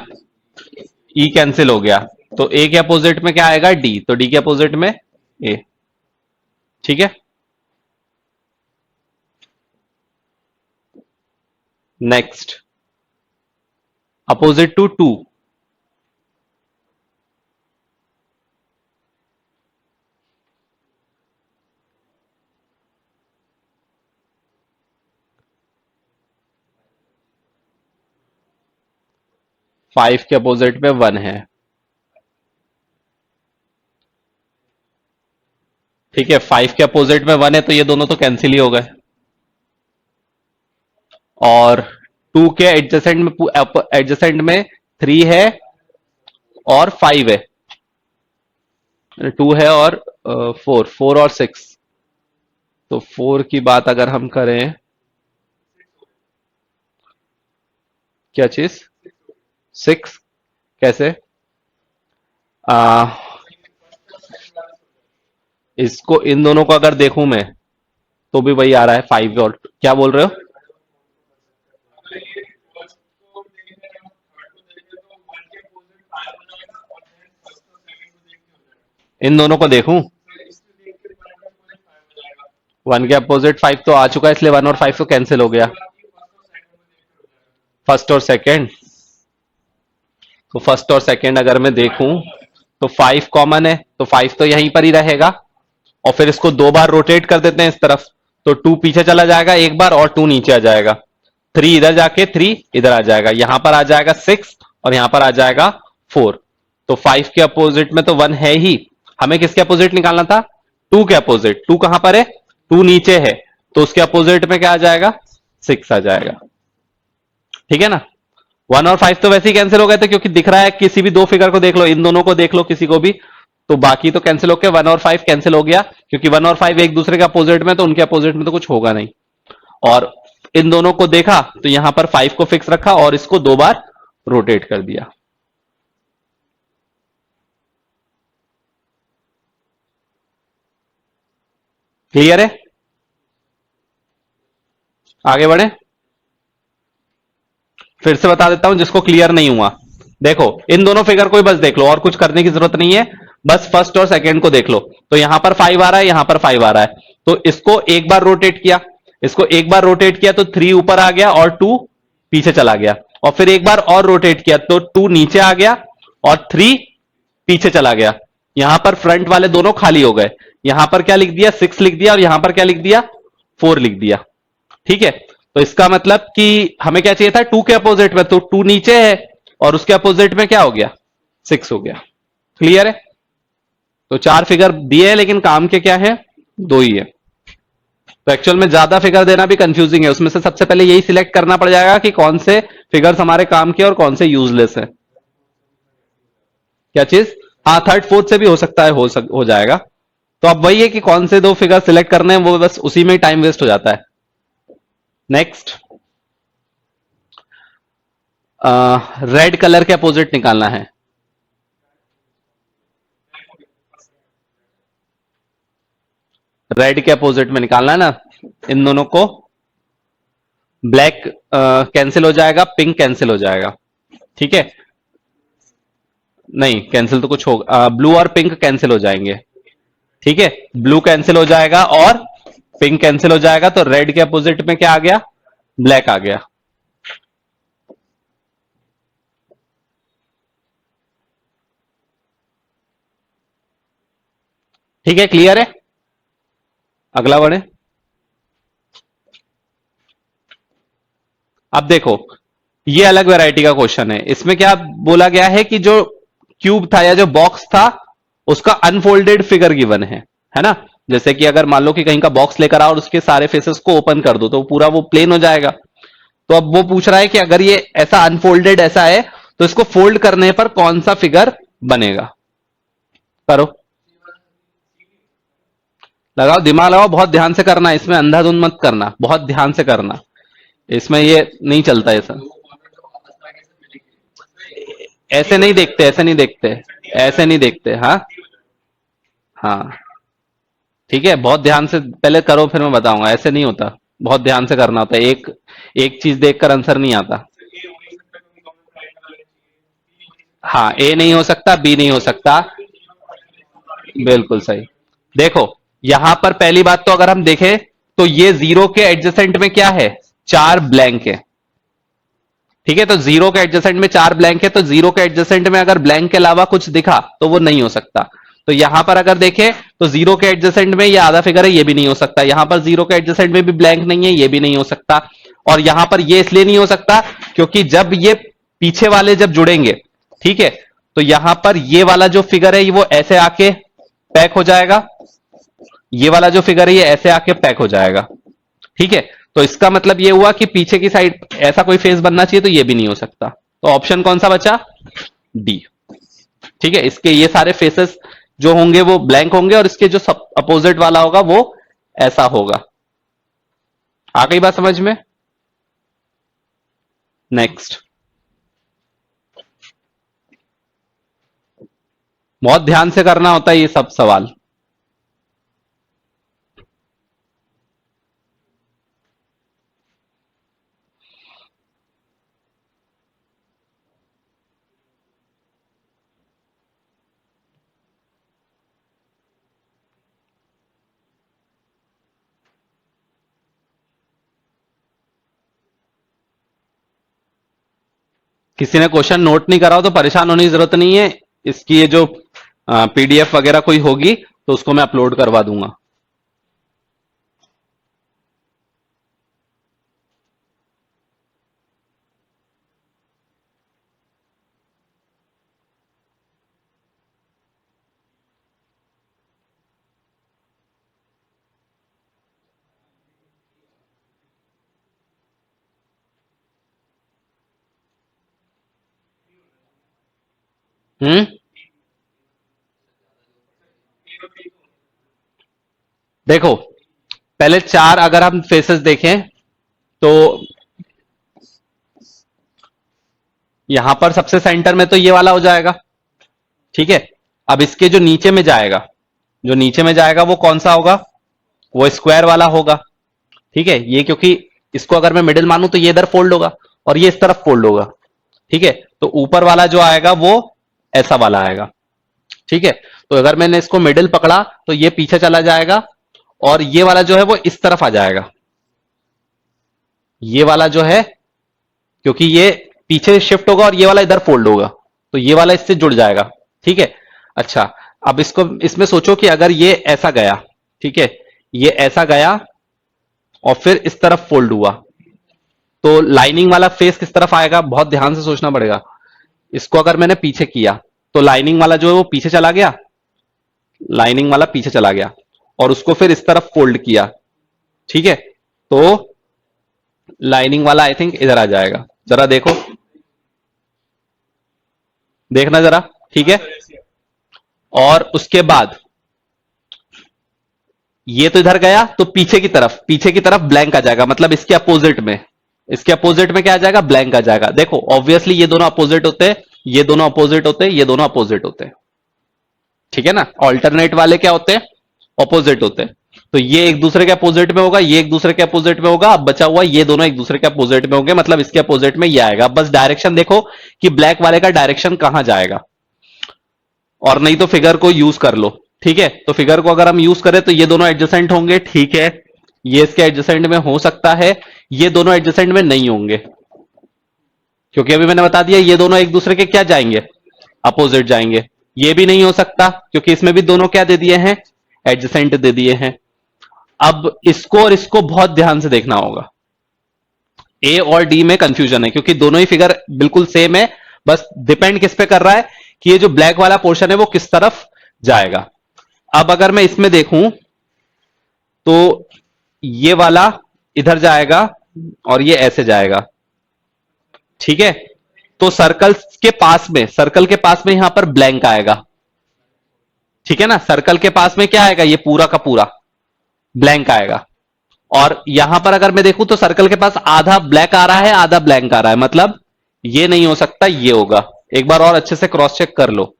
ई कैंसिल हो गया, तो ए के अपोजिट में क्या आएगा, डी, तो डी के अपोजिट में ए। ठीक है। Next, opposite to 2। 5 के अपोजिट में 1 है। ठीक है, 5 के अपोजिट में 1 है तो ये दोनों तो कैंसिल ही हो गए। और 2 के एडजेसेंट में 3 है और 5 है, 2 है और 4 और 6। तो 4 की बात अगर हम करें, क्या चीज 6 कैसे? आ, इसको इन दोनों को अगर देखूं मैं तो भी वही आ रहा है 5 और क्या बोल रहे हो? इन दोनों को देखूं, 1 के अपोजिट 5 तो आ चुका है, इसलिए 1 और 5 तो कैंसिल हो गया। फर्स्ट और सेकंड, तो फर्स्ट और सेकंड अगर मैं देखूं तो 5 कॉमन है, तो 5 तो यहीं पर ही रहेगा। और फिर इसको 2 बार रोटेट कर देते हैं इस तरफ, तो 2 पीछे चला जाएगा एक बार और 2 नीचे आ जाएगा। 3 इधर जाके 3 इधर आ जाएगा, यहां पर आ जाएगा 6 और यहां पर आ जाएगा 4। तो 5 के अपोजिट में तो 1 है ही, हमें किसके अपोजिट निकालना था? 2 के अपोजिट। 2 कहां पर है? 2 नीचे है, तो उसके अपोजिट में क्या आ जाएगा? 6 आ जाएगा। ठीक है ना? 1 और 5 तो वैसे ही कैंसिल हो गए थे, क्योंकि दिख रहा है किसी भी दो फिगर को देख लो, इन दोनों को देख लो किसी को भी, तो बाकी तो कैंसिल होकर 1 और 5 कैंसिल हो गया, क्योंकि 1 और 5 एक दूसरे के अपोजिट में, तो उनके अपोजिट में तो कुछ होगा नहीं। और इन दोनों को देखा तो यहां पर 5 को फिक्स रखा और इसको 2 बार रोटेट कर दिया। क्लियर है? आगे बढ़े, फिर से बता देता हूं जिसको क्लियर नहीं हुआ। देखो इन दोनों फिगर को ही बस देख लो, और कुछ करने की जरूरत नहीं है, बस फर्स्ट और सेकंड को देख लो। तो यहां पर 5 आ रहा है, यहां पर 5 आ रहा है, तो इसको एक बार रोटेट किया, इसको एक बार रोटेट किया तो 3 ऊपर आ गया और 2 पीछे चला गया, और फिर एक बार और रोटेट किया तो 2 नीचे आ गया और 3 पीछे चला गया। यहां पर फ्रंट वाले दोनों खाली हो गए, यहां पर क्या लिख दिया? 6 लिख दिया, और यहां पर क्या लिख दिया? 4 लिख दिया। ठीक है, तो इसका मतलब कि हमें क्या चाहिए था? 2 के अपोजिट में, तो 2 नीचे है और उसके अपोजिट में क्या हो गया? 6 हो गया। क्लियर है? तो 4 फिगर दिए हैं, लेकिन काम के क्या है? 2 ही है। तो एक्चुअल में ज्यादा फिगर देना भी कंफ्यूजिंग है, उसमें से सबसे पहले यही सिलेक्ट करना पड़ जाएगा कि कौन से फिगर्स हमारे काम के और कौन से यूजलेस है। क्या चीज? हाँ, थर्ड फोर्थ से भी हो सकता है, हो जाएगा। तो अब वही है कि कौन से 2 फिगर सिलेक्ट करने हैं, वो बस उसी में ही टाइम वेस्ट हो जाता है। नेक्स्ट, रेड कलर के अपोजिट निकालना है। रेड के अपोजिट में निकालना है ना, इन दोनों को। ब्लैक कैंसिल हो जाएगा, पिंक कैंसिल हो जाएगा। ठीक है, नहीं कैंसिल तो कुछ होगा, ब्लू और पिंक कैंसिल हो जाएंगे। ठीक है, ब्लू कैंसिल हो जाएगा और पिंक कैंसिल हो जाएगा, तो रेड के अपोजिट में क्या आ गया? ब्लैक आ गया। ठीक है, क्लियर है? अगला बढ़े। अब देखो, ये अलग वैरायटी का क्वेश्चन है। इसमें क्या बोला गया है कि जो क्यूब था या जो बॉक्स था, उसका अनफोल्डेड फिगर गिवन है ना? जैसे कि अगर मान लो कि कहीं का बॉक्स लेकर आओ और उसके सारे फेसेस को ओपन कर दो, तो पूरा वो प्लेन हो जाएगा। तो अब वो पूछ रहा है कि अगर ये ऐसा अनफोल्डेड ऐसा है, तो इसको फोल्ड करने पर कौन सा फिगर बनेगा? करो, लगाओ दिमाग, लगाओ, बहुत ध्यान से करना है इसमें, अंधाधुंध मत करना, बहुत ध्यान से करना। इसमें ये नहीं चलता ऐसा, ऐसे नहीं देखते, ऐसे नहीं देखते, ऐसे नहीं देखते। हाँ हाँ, ठीक है, बहुत ध्यान से पहले करो, फिर मैं बताऊंगा। ऐसे नहीं होता, बहुत ध्यान से करना होता है। एक एक चीज देखकर आंसर नहीं आता। हाँ, ए नहीं हो सकता, बी नहीं हो सकता, बिल्कुल सही। देखो, यहां पर पहली बात तो अगर हम देखें तो ये 0 के एडजेसेंट में क्या है? 4 ब्लैंक है। ठीक है, तो 0 के एडजेसेंट में 4 ब्लैंक है, तो 0 के एडजेसेंट में अगर ब्लैंक के अलावा कुछ दिखा तो वो नहीं हो सकता। तो यहां पर अगर देखें तो 0 के एडजेसेंट में ये आधा फिगर है, ये भी नहीं हो सकता। यहां पर 0 के एडजेसेंट में भी ब्लैंक नहीं है, ये भी नहीं हो सकता। और यहां पर ये इसलिए नहीं हो सकता क्योंकि जब ये पीछे वाले जब जुड़ेंगे, ठीक है, तो यहां पर ये वाला जो फिगर है वो ऐसे आके पैक हो जाएगा, ये वाला जो फिगर है ये ऐसे आके पैक हो जाएगा, ठीक है। तो इसका मतलब ये हुआ कि पीछे की साइड ऐसा कोई फेस बनना चाहिए, तो ये भी नहीं हो सकता। तो ऑप्शन कौन सा बचा? डी, ठीक है। इसके ये सारे फेसेस जो होंगे वो ब्लैंक होंगे और इसके जो सब अपोजिट वाला होगा वो ऐसा होगा। आ गई बात समझ में? नेक्स्ट, बहुत ध्यान से करना होता है ये सब सवाल। किसी ने क्वेश्चन नोट नहीं करा हो तो परेशान होने की जरूरत नहीं है। इसकी ये जो पीडीएफ वगैरह कोई होगी तो उसको मैं अपलोड करवा दूंगा। हम्म, देखो, पहले चार अगर हम फेसेस देखें तो यहां पर सबसे सेंटर में तो ये वाला हो जाएगा, ठीक है। अब इसके जो नीचे में जाएगा, जो नीचे में जाएगा वो कौन सा होगा? वो स्क्वायर वाला होगा, ठीक है। ये क्योंकि इसको अगर मैं मिडिल मानूं तो ये इधर फोल्ड होगा और ये इस तरफ फोल्ड होगा, ठीक है। तो ऊपर वाला जो आएगा वो ऐसा वाला आएगा, ठीक है। तो अगर मैंने इसको मिडिल पकड़ा तो ये पीछे चला जाएगा और ये वाला जो है वो इस तरफ आ जाएगा। ये वाला जो है, क्योंकि ये पीछे शिफ्ट होगा और ये वाला इधर फोल्ड होगा, तो ये वाला इससे जुड़ जाएगा, ठीक है। अच्छा, अब इसको इसमें सोचो कि अगर ये ऐसा गया, ठीक है, ये ऐसा गया और फिर इस तरफ फोल्ड हुआ, तो लाइनिंग वाला फेस किस तरफ आएगा? बहुत ध्यान से सोचना पड़ेगा। इसको अगर मैंने पीछे किया तो लाइनिंग वाला जो है वो पीछे चला गया, लाइनिंग वाला पीछे चला गया और उसको फिर इस तरफ फोल्ड किया, ठीक है। तो लाइनिंग वाला आई थिंक इधर आ जाएगा। जरा देखो, देखना जरा, ठीक है। और उसके बाद ये तो इधर गया तो पीछे की तरफ ब्लैंक आ जाएगा, मतलब इसके अपोजिट में, इसके अपोजिट में क्या आ जाएगा? ब्लैंक आ जाएगा। देखो ऑब्वियसली ये दोनों अपोजिट होते हैं, ये दोनों अपोजिट होते हैं, ये दोनों अपोजिट होते हैं, ठीक है ना। ऑल्टरनेट वाले क्या होते हैं? ऑपोजिट होते हैं। तो ये एक दूसरे के अपोजिट में होगा, ये एक दूसरे के अपोजिट में होगा। अब बचा हुआ ये दोनों एक दूसरे के अपोजिट में होंगे, मतलब इसके अपोजिट में ये आएगा। बस डायरेक्शन देखो कि ब्लैक वाले का डायरेक्शन कहां जाएगा, और नहीं तो फिगर को यूज कर लो, ठीक है। तो फिगर को अगर हम यूज करें तो ये दोनों एडजेसेंट होंगे, ठीक है। ये इसके एडजेसेंट में हो सकता है, ये दोनों एडजेसेंट में नहीं होंगे, क्योंकि अभी मैंने बता दिया ये दोनों एक दूसरे के क्या जाएंगे? अपोजिट जाएंगे। ये भी नहीं हो सकता क्योंकि इसमें भी दोनों क्या दे दिए हैं? एडजेसेंट दे दिए हैं। अब इसको और इसको बहुत ध्यान से देखना होगा। ए और डी में कंफ्यूजन है क्योंकि दोनों ही फिगर बिल्कुल सेम है, बस डिपेंड किस पे कर रहा है कि ये जो ब्लैक वाला पोर्शन है वो किस तरफ जाएगा। अब अगर मैं इसमें देखूं तो ये वाला इधर जाएगा और ये ऐसे जाएगा, ठीक है। तो सर्कल के पास में यहां पर ब्लैंक आएगा, ठीक है ना। सर्कल के पास में क्या आएगा? ये पूरा का पूरा ब्लैंक आएगा। और यहां पर अगर मैं देखूं तो सर्कल के पास आधा ब्लैक आ रहा है, आधा ब्लैंक आ रहा है, मतलब ये नहीं हो सकता, ये होगा। एक बार और अच्छे से क्रॉस चेक कर लो,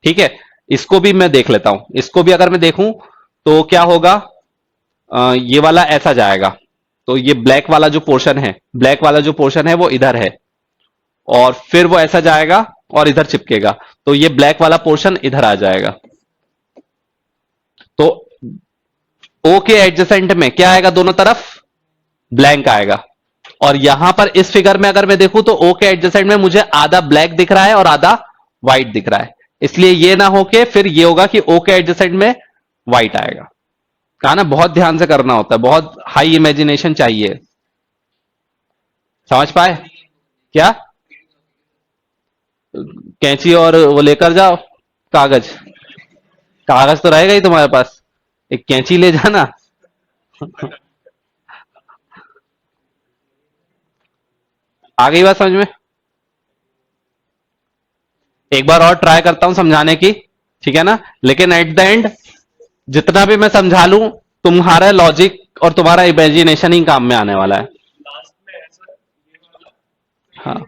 ठीक है। इसको भी मैं देख लेता हूं, इसको भी अगर मैं देखूं तो क्या होगा? ये वाला ऐसा जाएगा, तो ये ब्लैक वाला जो पोर्शन है, ब्लैक वाला जो पोर्शन है वो इधर है, और फिर वो ऐसा जाएगा और इधर चिपकेगा, तो ये ब्लैक वाला पोर्शन इधर आ जाएगा। तो ओ के एडजेसेंट में क्या आएगा? दोनों तरफ ब्लैंक आएगा। और यहां पर इस फिगर में अगर मैं देखूं तो ओ के एडजेसेंट में मुझे आधा ब्लैक दिख रहा है और आधा व्हाइट दिख रहा है, इसलिए ये ना होके फिर ये होगा कि ओ के एडजेसेंट में व्हाइट आएगा। कहा ना, बहुत ध्यान से करना होता है, बहुत हाई इमेजिनेशन चाहिए। समझ पाए क्या? कैंची और वो लेकर जाओ, कागज। कागज तो रहेगा ही तुम्हारे पास, एक कैंची ले जाना। आ गई बात समझ में? एक बार और ट्राई करता हूं समझाने की, ठीक है ना? लेकिन एट द एंड जितना भी मैं समझा लूं, तुम्हारा लॉजिक और तुम्हारा इमेजिनेशन ही काम में आने वाला है। हाँ,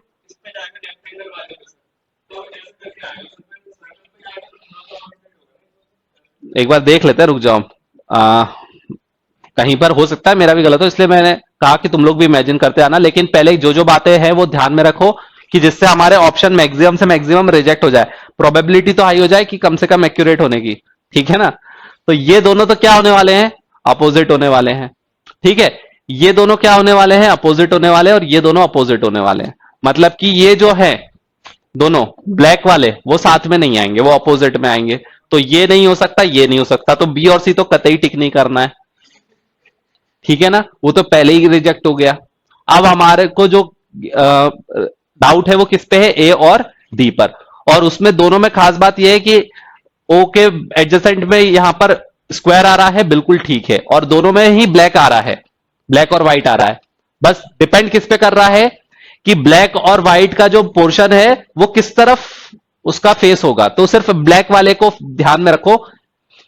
एक बार देख लेते हैं, रुक जाओ। आ, कहीं पर हो सकता है मेरा भी गलत हो, इसलिए मैंने कहा कि तुम लोग भी इमेजिन करते आना, लेकिन पहले जो जो बातें हैं वो ध्यान में रखो कि जिससे हमारे ऑप्शन मैक्सिमम से मैक्सिमम रिजेक्ट हो जाए, प्रोबेबिलिटी तो हाई हो जाए कि कम से कम एक्यूरेट होने की। ठीक है ना? तो ये दोनों तो क्या होने वाले हैं? अपोजिट होने वाले हैं। ठीक है, ये दोनों क्या होने वाले हैं? अपोजिट होने वाले हैं, और ये दोनों अपोजिट होने वाले हैं। मतलब कि ये जो है दोनों ब्लैक वाले वो साथ में नहीं आएंगे, वो अपोजिट में आएंगे। तो ये नहीं हो सकता, ये नहीं हो सकता, तो बी और सी तो कतई टिक नहीं करना है। ठीक है ना? वो तो पहले ही रिजेक्ट हो गया। अब हमारे को जो डाउट है वो किस पे है? ए और डी पर। और उसमें दोनों में खास बात यह है कि ओ के एडजेसेंट में यहां पर स्क्वायर आ रहा है, बिल्कुल ठीक है, और दोनों में ही ब्लैक आ रहा है, ब्लैक और व्हाइट आ रहा है। बस डिपेंड किस पे कर रहा है कि ब्लैक और व्हाइट का जो पोर्शन है वो किस तरफ उसका फेस होगा। तो सिर्फ ब्लैक वाले को ध्यान में रखो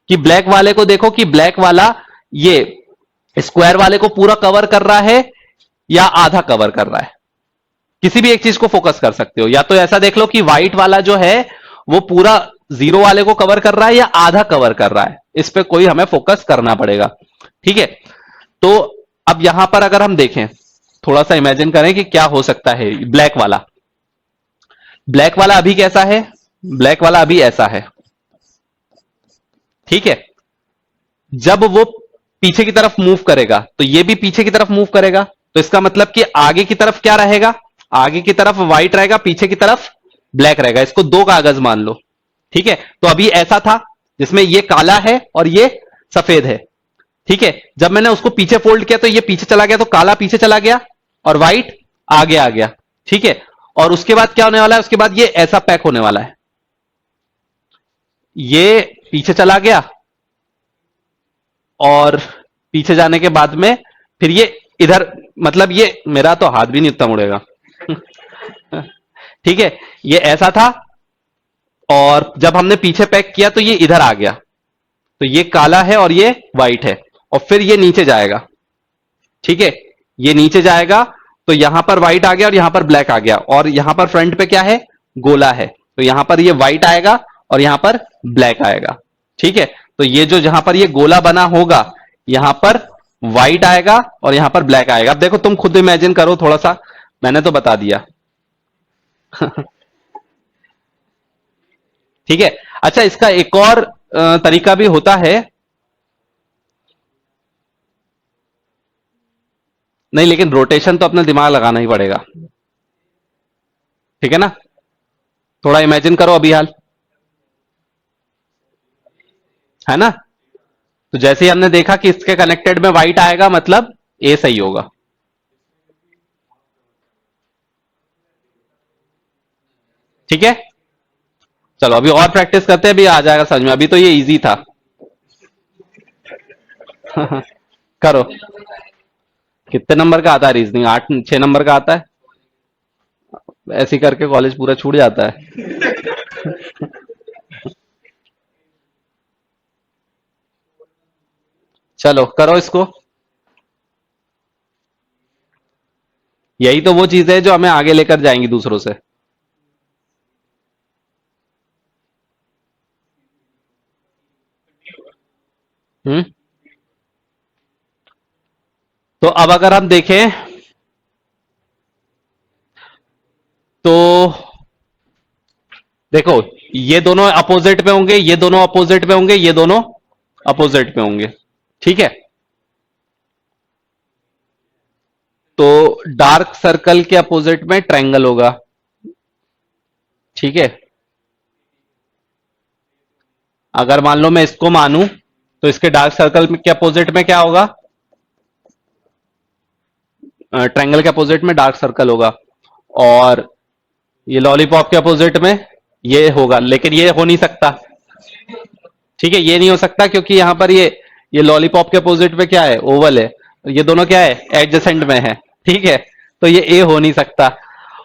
कि ब्लैक वाले को देखो कि ब्लैक वाला ये स्क्वायर वाले को पूरा कवर कर रहा है या आधा कवर कर रहा है। किसी भी एक चीज को फोकस कर सकते हो, या तो ऐसा देख लो कि व्हाइट वाला जो है वो पूरा जीरो वाले को कवर कर रहा है या आधा कवर कर रहा है। इस पे कोई हमें फोकस करना पड़ेगा। ठीक है, तो अब यहां पर अगर हम देखें, थोड़ा सा इमेजिन करें कि क्या हो सकता है। ब्लैक वाला, ब्लैक वाला अभी कैसा है? ब्लैक वाला अभी ऐसा है। ठीक है, जब वो पीछे की तरफ मूव करेगा तो ये भी पीछे की तरफ मूव करेगा, तो इसका मतलब कि आगे की तरफ क्या रहेगा? आगे की तरफ व्हाइट रहेगा, पीछे की तरफ ब्लैक रहेगा। इसको दो कागज मान लो। ठीक है, तो अभी ऐसा था जिसमें ये काला है और ये सफेद है। ठीक है, जब मैंने उसको पीछे फोल्ड किया तो ये पीछे चला गया, तो काला पीछे चला गया और व्हाइट आगे आ गया। ठीक है, और उसके बाद क्या होने वाला है? उसके बाद ये ऐसा पैक होने वाला है, ये पीछे चला गया और पीछे जाने के बाद में फिर ये इधर, मतलब ये मेरा तो हाथ भी नहीं उतना मुड़ेगा। ठीक है, ये ऐसा था और जब हमने पीछे पैक किया तो ये इधर आ गया, तो ये काला है और ये व्हाइट है, और फिर ये नीचे जाएगा। ठीक है, ये नीचे जाएगा तो यहां पर व्हाइट आ गया और यहां पर ब्लैक आ गया, और यहां पर फ्रंट पे क्या है? गोला है, तो यहां पर ये व्हाइट आएगा और यहां पर ब्लैक आएगा। ठीक है, तो ये जो जहां पर ये गोला बना होगा यहां पर व्हाइट आएगा और यहां पर ब्लैक आएगा। अब देखो तुम खुद इमेजिन करो थोड़ा सा, मैंने तो बता दिया। ठीक है, अच्छा इसका एक और तरीका भी होता है। नहीं, लेकिन रोटेशन तो अपना दिमाग लगाना ही पड़ेगा। ठीक है ना? थोड़ा इमेजिन करो अभी हाल, है ना? तो जैसे ही हमने देखा कि इसके कनेक्टेड में व्हाइट आएगा, मतलब ए सही होगा। ठीक है, चलो अभी और प्रैक्टिस करते हैं, अभी आ जाएगा समझ में, अभी तो ये इजी था। करो। कितने नंबर का आता है रीजनिंग? 8 6 नंबर का आता है। ऐसे ही करके कॉलेज पूरा छूट जाता है। चलो करो इसको। यही तो वो चीज है जो हमें आगे लेकर जाएंगी दूसरों से। हम्म, तो अब अगर हम देखें तो देखो, ये दोनों अपोजिट पे होंगे, ये दोनों अपोजिट पे होंगे, ये दोनों अपोजिट पे होंगे। ठीक है, तो डार्क सर्कल के अपोजिट में ट्रायंगल होगा। ठीक है, अगर मान लो मैं इसको मानूं तो इसके डार्क सर्कल के अपोजिट में क्या होगा? ट्रायंगल के अपोजिट में डार्क सर्कल होगा। और ये लॉलीपॉप के अपोजिट में ये होगा, लेकिन ये हो नहीं सकता। ठीक है, ये नहीं हो सकता क्योंकि यहां पर ये लॉलीपॉप के अपोजिट में क्या है, ओवल है। ये दोनों क्या है, एडजेसेंट में है। ठीक है, तो ये ए हो नहीं सकता।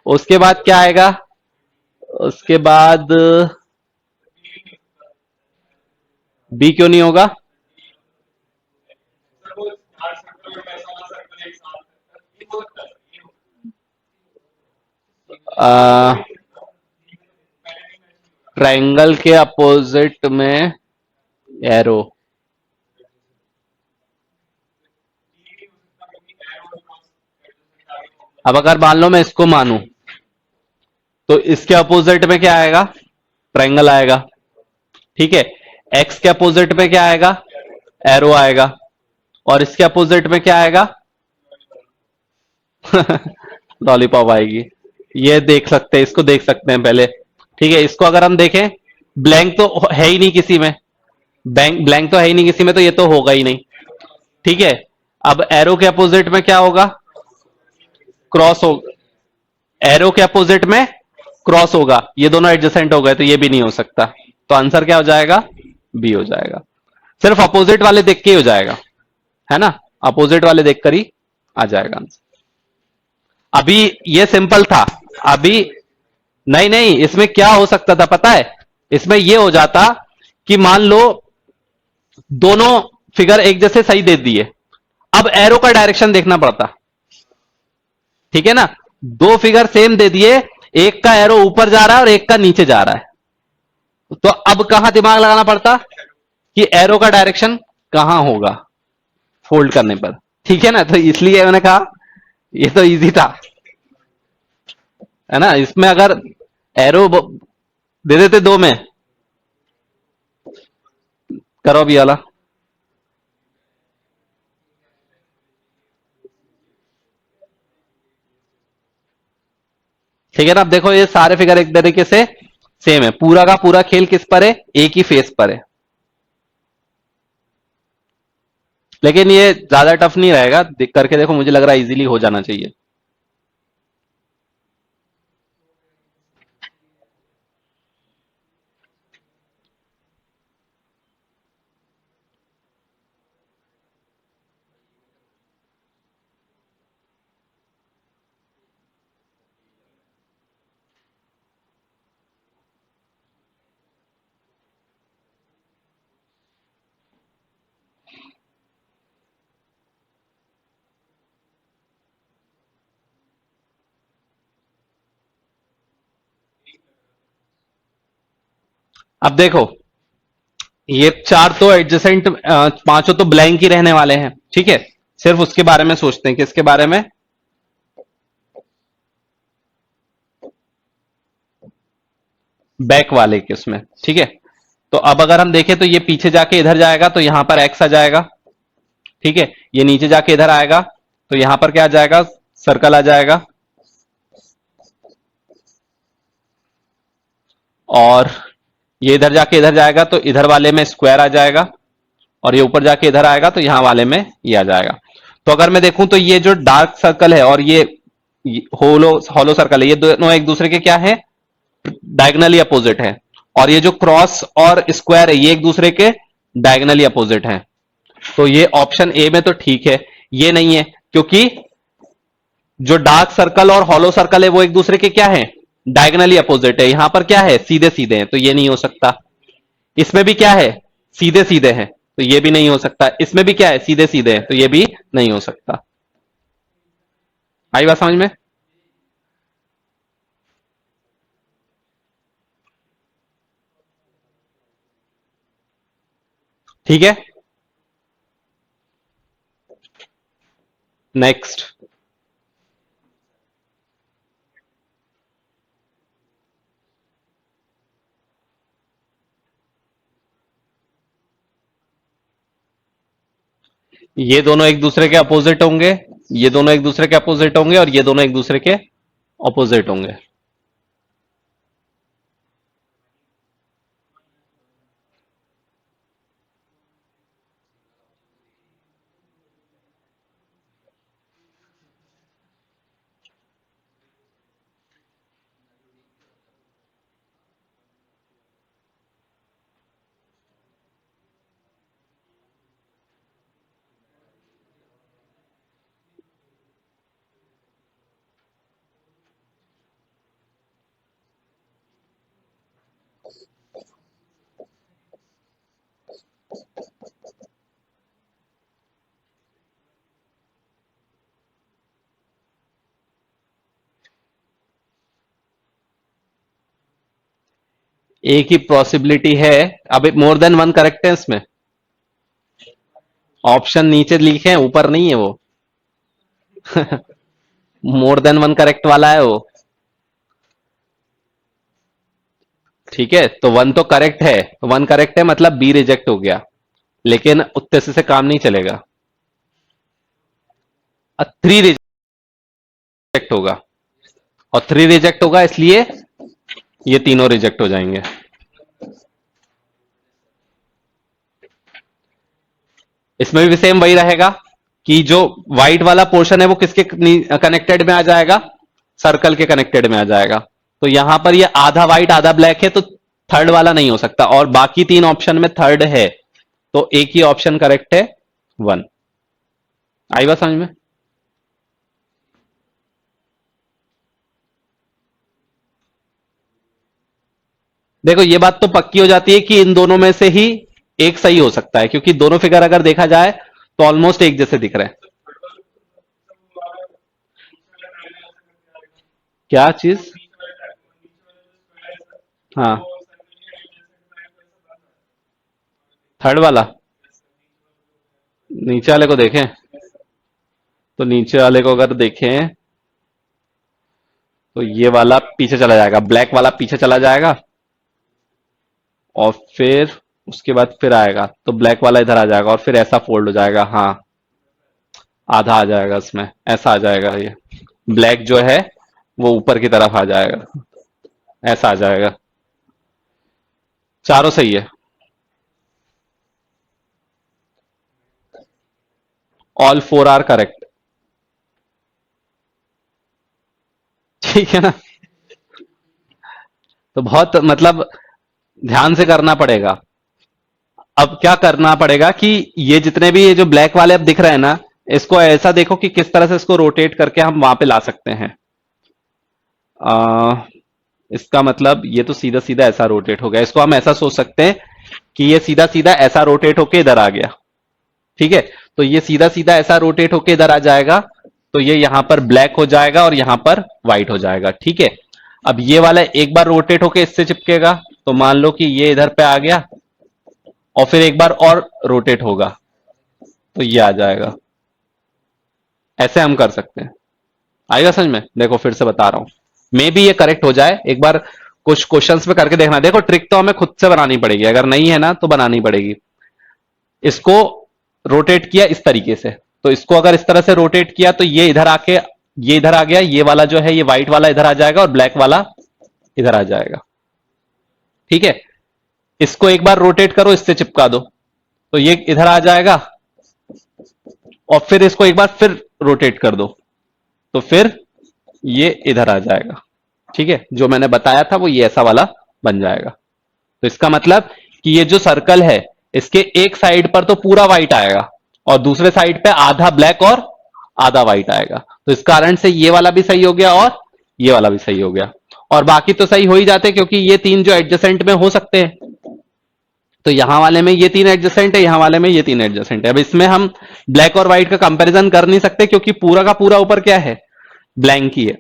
उसके बाद क्या आएगा, उसके बाद बी क्यों नहीं होगा? ट्रायंगल के अपोजिट में एरो। अब अगर मान लो मैं इसको मानूं, तो इसके अपोजिट में क्या आएगा, ट्रायंगल आएगा। ठीक है, एक्स के अपोजिट में क्या आएगा, एरो आएगा। और इसके अपोजिट में क्या आएगा? लॉलीपॉप आएगी। ये देख सकते हैं, इसको देख सकते हैं पहले। ठीक है, इसको अगर हम देखें, ब्लैंक तो है ही नहीं किसी में, ब्लैंक तो है ही नहीं किसी में, तो ये तो होगा ही नहीं। ठीक है, अब एरो के अपोजिट में क्या होगा, क्रॉस हो, एरो के अपोजिट में क्रॉस होगा। ये दोनों एडजेसेंट हो गए, तो ये भी नहीं हो सकता। तो आंसर क्या हो जाएगा, बी हो जाएगा। सिर्फ अपोजिट वाले देख के ही हो जाएगा, है ना, अपोजिट वाले देखकर ही आ जाएगा आंसर। अभी ये सिंपल था। अभी नहीं नहीं, इसमें क्या हो सकता था पता है, इसमें ये हो जाता कि मान लो दोनों फिगर एक जैसे सही दे दिए, अब एरो का डायरेक्शन देखना पड़ता। ठीक है ना, दो फिगर सेम दे दिए, एक का एरो ऊपर जा रहा है और एक का नीचे जा रहा है, तो अब कहां दिमाग लगाना पड़ता कि एरो का डायरेक्शन कहां होगा फोल्ड करने पर। ठीक है ना, तो इसलिए मैंने कहा ये तो इजी था, है ना। इसमें अगर एरो दे देते दो में, करो अभी वाला। ठीक है ना, अब देखो ये सारे फिगर एक तरीके से सेम है, पूरा का पूरा खेल किस पर है, एक ही फेस पर है। लेकिन ये ज्यादा टफ नहीं रहेगा, करके देखो, मुझे लग रहा है इजीली हो जाना चाहिए। अब देखो, ये चार तो एडजेसेंट, पांचों तो ब्लैंक ही रहने वाले हैं। ठीक है, सिर्फ उसके बारे में सोचते हैं, किसके बारे में, बैक वाले के उसमें। ठीक है, तो अब अगर हम देखें तो ये पीछे जाके इधर जाएगा, तो यहां पर एक्स आ जाएगा। ठीक है, ये नीचे जाके इधर आएगा, तो यहां पर क्या आ जाएगा, सर्कल आ जाएगा। और ये इधर जाके इधर जाएगा, तो इधर वाले में स्क्वायर आ जाएगा। और ये ऊपर जाके इधर आएगा, तो यहां वाले में ये आ जाएगा। तो अगर मैं देखूं तो ये जो डार्क सर्कल है और ये होलो हॉलो सर्कल है, ये दोनों एक दूसरे के क्या है, डायगनली अपोजिट है। और ये जो क्रॉस और स्क्वायर है, ये एक दूसरे के डायगनली अपोजिट है। तो ये ऑप्शन ए में तो ठीक है, ये नहीं है, क्योंकि जो डार्क सर्कल और हॉलो सर्कल है वो एक दूसरे के क्या है, डायगनली अपोजिट है। यहां पर क्या है, सीधे सीधे हैं, तो ये नहीं हो सकता। इसमें भी क्या है, सीधे सीधे हैं, तो ये भी नहीं हो सकता। इसमें भी क्या है, सीधे सीधे हैं, तो ये भी नहीं हो सकता। आई बात समझ में? ठीक है, नेक्स्ट। ये दोनों एक दूसरे के अपोजिट होंगे, ये दोनों एक दूसरे के अपोजिट होंगे, और ये दोनों एक दूसरे के अपोजिट होंगे। एक ही पॉसिबिलिटी है। अब मोर देन वन करेक्ट है इसमें। ऑप्शन नीचे लिखे हैं, ऊपर नहीं है वो। मोर देन वन करेक्ट वाला है वो। ठीक है, तो वन तो करेक्ट है, वन करेक्ट है मतलब बी रिजेक्ट हो गया, लेकिन उतने से काम नहीं चलेगा। 3 रिजेक्ट होगा, और 3 रिजेक्ट होगा इसलिए ये तीनों रिजेक्ट हो जाएंगे। इसमें भी सेम वही रहेगा कि जो व्हाइट वाला पोर्शन है वो किसके कनेक्टेड में आ जाएगा, सर्कल के कनेक्टेड में आ जाएगा। तो यहां पर ये आधा व्हाइट आधा ब्लैक है, तो थर्ड वाला नहीं हो सकता, और बाकी 3 ऑप्शन में थर्ड है, तो एक ही ऑप्शन करेक्ट है, 1। आई बात समझ में? देखो ये बात तो पक्की हो जाती है कि इन दोनों में से ही एक सही हो सकता है, क्योंकि दोनों फिगर अगर देखा जाए तो ऑलमोस्ट एक जैसे दिख रहे हैं। क्या चीज? हाँ, थर्ड वाला। नीचे वाले को देखें, तो नीचे वाले को अगर देखें तो ये वाला पीछे चला जाएगा, ब्लैक वाला पीछे चला जाएगा, और फिर उसके बाद फिर आएगा तो ब्लैक वाला इधर आ जाएगा, और फिर ऐसा फोल्ड हो जाएगा। हाँ, आधा आ जाएगा इसमें, ऐसा आ जाएगा, ये ब्लैक जो है वो ऊपर की तरफ आ जाएगा, ऐसा आ जाएगा। चारों सही है, ऑल 4 आर करेक्ट। ठीक है ना? तो बहुत मतलब ध्यान से करना पड़ेगा। अब क्या करना पड़ेगा कि ये जितने भी ये जो ब्लैक वाले अब दिख रहे हैं ना, इसको ऐसा देखो कि किस तरह से इसको रोटेट करके हम वहां पे ला सकते हैं। आ, इसका मतलब ये तो सीधा सीधा ऐसा रोटेट हो गया, इसको हम ऐसा सोच सकते हैं कि ये सीधा सीधा ऐसा रोटेट होके इधर आ गया। ठीक है, तो ये सीधा सीधा ऐसा रोटेट होके इधर आ जाएगा, तो ये यहां पर ब्लैक हो जाएगा और यहां पर व्हाइट हो जाएगा। ठीक है, अब ये वाला एक बार रोटेट होके इससे चिपकेगा, तो मान लो कि ये इधर पे आ गया, और फिर एक बार और रोटेट होगा तो ये आ जाएगा। ऐसे हम कर सकते हैं। आएगा समझ में? देखो फिर से बता रहा हूं, मे भी ये करेक्ट हो जाए, एक बार कुछ क्वेश्चंस में करके देखना। देखो ट्रिक तो हमें खुद से बनानी पड़ेगी, अगर नहीं है ना तो बनानी पड़ेगी। इसको रोटेट किया इस तरीके से, तो इसको अगर इस तरह से रोटेट किया तो ये इधर आके ये इधर आ गया, ये वाला जो है ये व्हाइट वाला इधर आ जाएगा और ब्लैक वाला इधर आ जाएगा। ठीक है, इसको एक बार रोटेट करो, इससे चिपका दो, तो ये इधर आ जाएगा, और फिर इसको एक बार फिर रोटेट कर दो, तो फिर ये इधर आ जाएगा। ठीक है, जो मैंने बताया था वो ये ऐसा वाला बन जाएगा। तो इसका मतलब कि ये जो सर्कल है इसके एक साइड पर तो पूरा व्हाइट आएगा, और दूसरे साइड पे आधा ब्लैक और आधा व्हाइट आएगा, तो इस कारण से ये वाला भी सही हो गया और ये वाला भी सही हो गया, और बाकी तो सही हो ही जाते क्योंकि ये 3 जो एडजेसेंट में हो सकते हैं। तो यहां वाले में ये 3 एडजेसेंट है, यहां वाले में ये 3 एडजेसेंट है। अब इसमें हम ब्लैक और व्हाइट का कंपैरिजन कर नहीं सकते क्योंकि पूरा का पूरा ऊपर क्या है, ब्लैंक ही है।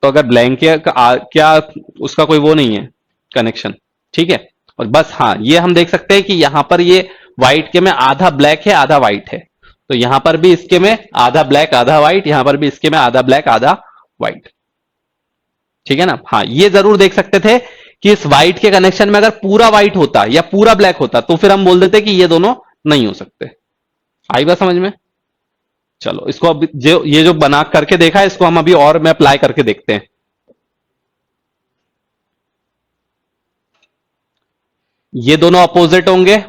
तो अगर ब्लैंक है क्या उसका कोई वो नहीं है कनेक्शन। ठीक है, और बस हाँ ये हम देख सकते हैं कि यहां पर ये व्हाइट के में आधा ब्लैक है आधा व्हाइट है, तो यहां पर भी इसके में आधा ब्लैक आधा व्हाइट, यहां पर भी इसके में आधा ब्लैक आधा व्हाइट। ठीक है ना? हाँ, ये जरूर देख सकते थे कि इस व्हाइट के कनेक्शन में अगर पूरा व्हाइट होता या पूरा ब्लैक होता तो फिर हम बोल देते कि ये दोनों नहीं हो सकते। आई बात समझ में? चलो इसको अब जो ये जो बना करके देखा है इसको हम अभी और में अप्लाई करके देखते हैं। ये दोनों अपोजिट होंगे,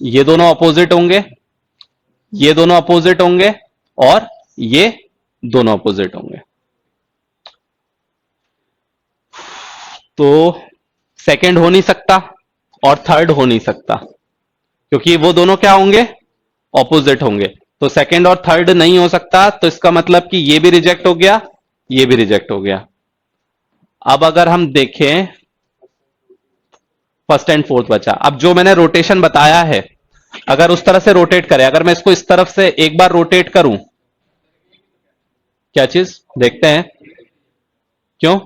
ये दोनों अपोजिट होंगे, ये दोनों अपोजिट होंगे, और ये दोनों अपोजिट होंगे। तो सेकंड हो नहीं सकता और थर्ड हो नहीं सकता क्योंकि वो दोनों क्या होंगे, ऑपोजिट होंगे। तो सेकंड और थर्ड नहीं हो सकता, तो इसका मतलब कि ये भी रिजेक्ट हो गया, ये भी रिजेक्ट हो गया। अब अगर हम देखें फर्स्ट एंड फोर्थ बचा। अब जो मैंने रोटेशन बताया है अगर उस तरह से रोटेट करें, अगर मैं इसको इस तरफ से एक बार रोटेट करूं, क्या चीज देखते हैं, क्यों?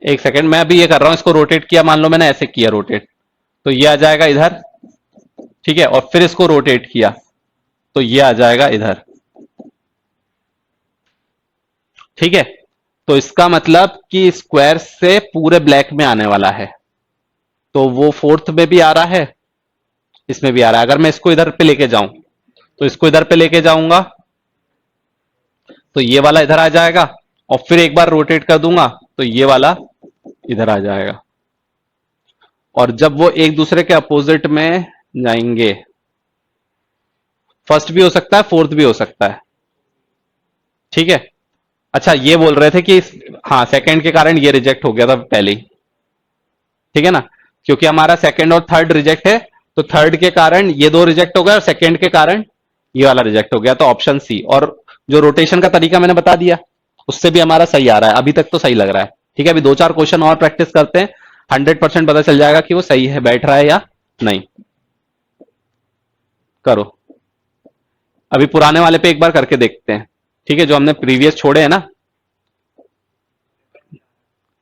एक सेकंड, मैं अभी ये कर रहा हूं, इसको रोटेट किया, मान लो मैंने ऐसे किया रोटेट, तो ये आ जाएगा इधर, ठीक है, और फिर इसको रोटेट किया तो ये आ जाएगा इधर, ठीक है। तो इसका मतलब कि स्क्वायर से पूरे ब्लैक में आने वाला है, तो वो फोर्थ में भी आ रहा है, इसमें भी आ रहा है। अगर मैं इसको इधर पे लेके जाऊं, तो इसको इधर पे लेके जाऊंगा तो ये वाला इधर आ जाएगा, और फिर एक बार रोटेट कर दूंगा तो ये वाला इधर आ जाएगा, और जब वो एक दूसरे के अपोजिट में जाएंगे, फर्स्ट भी हो सकता है, फोर्थ भी हो सकता है, ठीक है। अच्छा, ये बोल रहे थे कि हाँ, सेकंड के कारण ये रिजेक्ट हो गया था पहले ही, ठीक है ना, क्योंकि हमारा सेकंड और थर्ड रिजेक्ट है, तो थर्ड के कारण ये दो रिजेक्ट हो गए और सेकंड के कारण ये वाला रिजेक्ट हो गया, तो ऑप्शन सी। और जो रोटेशन का तरीका मैंने बता दिया, उससे भी हमारा सही आ रहा है, अभी तक तो सही लग रहा है, ठीक है। अभी 2-4 क्वेश्चन और प्रैक्टिस करते हैं, 100% पता चल जाएगा कि वो सही है, बैठ रहा है या नहीं। करो, अभी पुराने वाले पे एक बार करके देखते हैं, ठीक है, जो हमने प्रीवियस छोड़े हैं ना।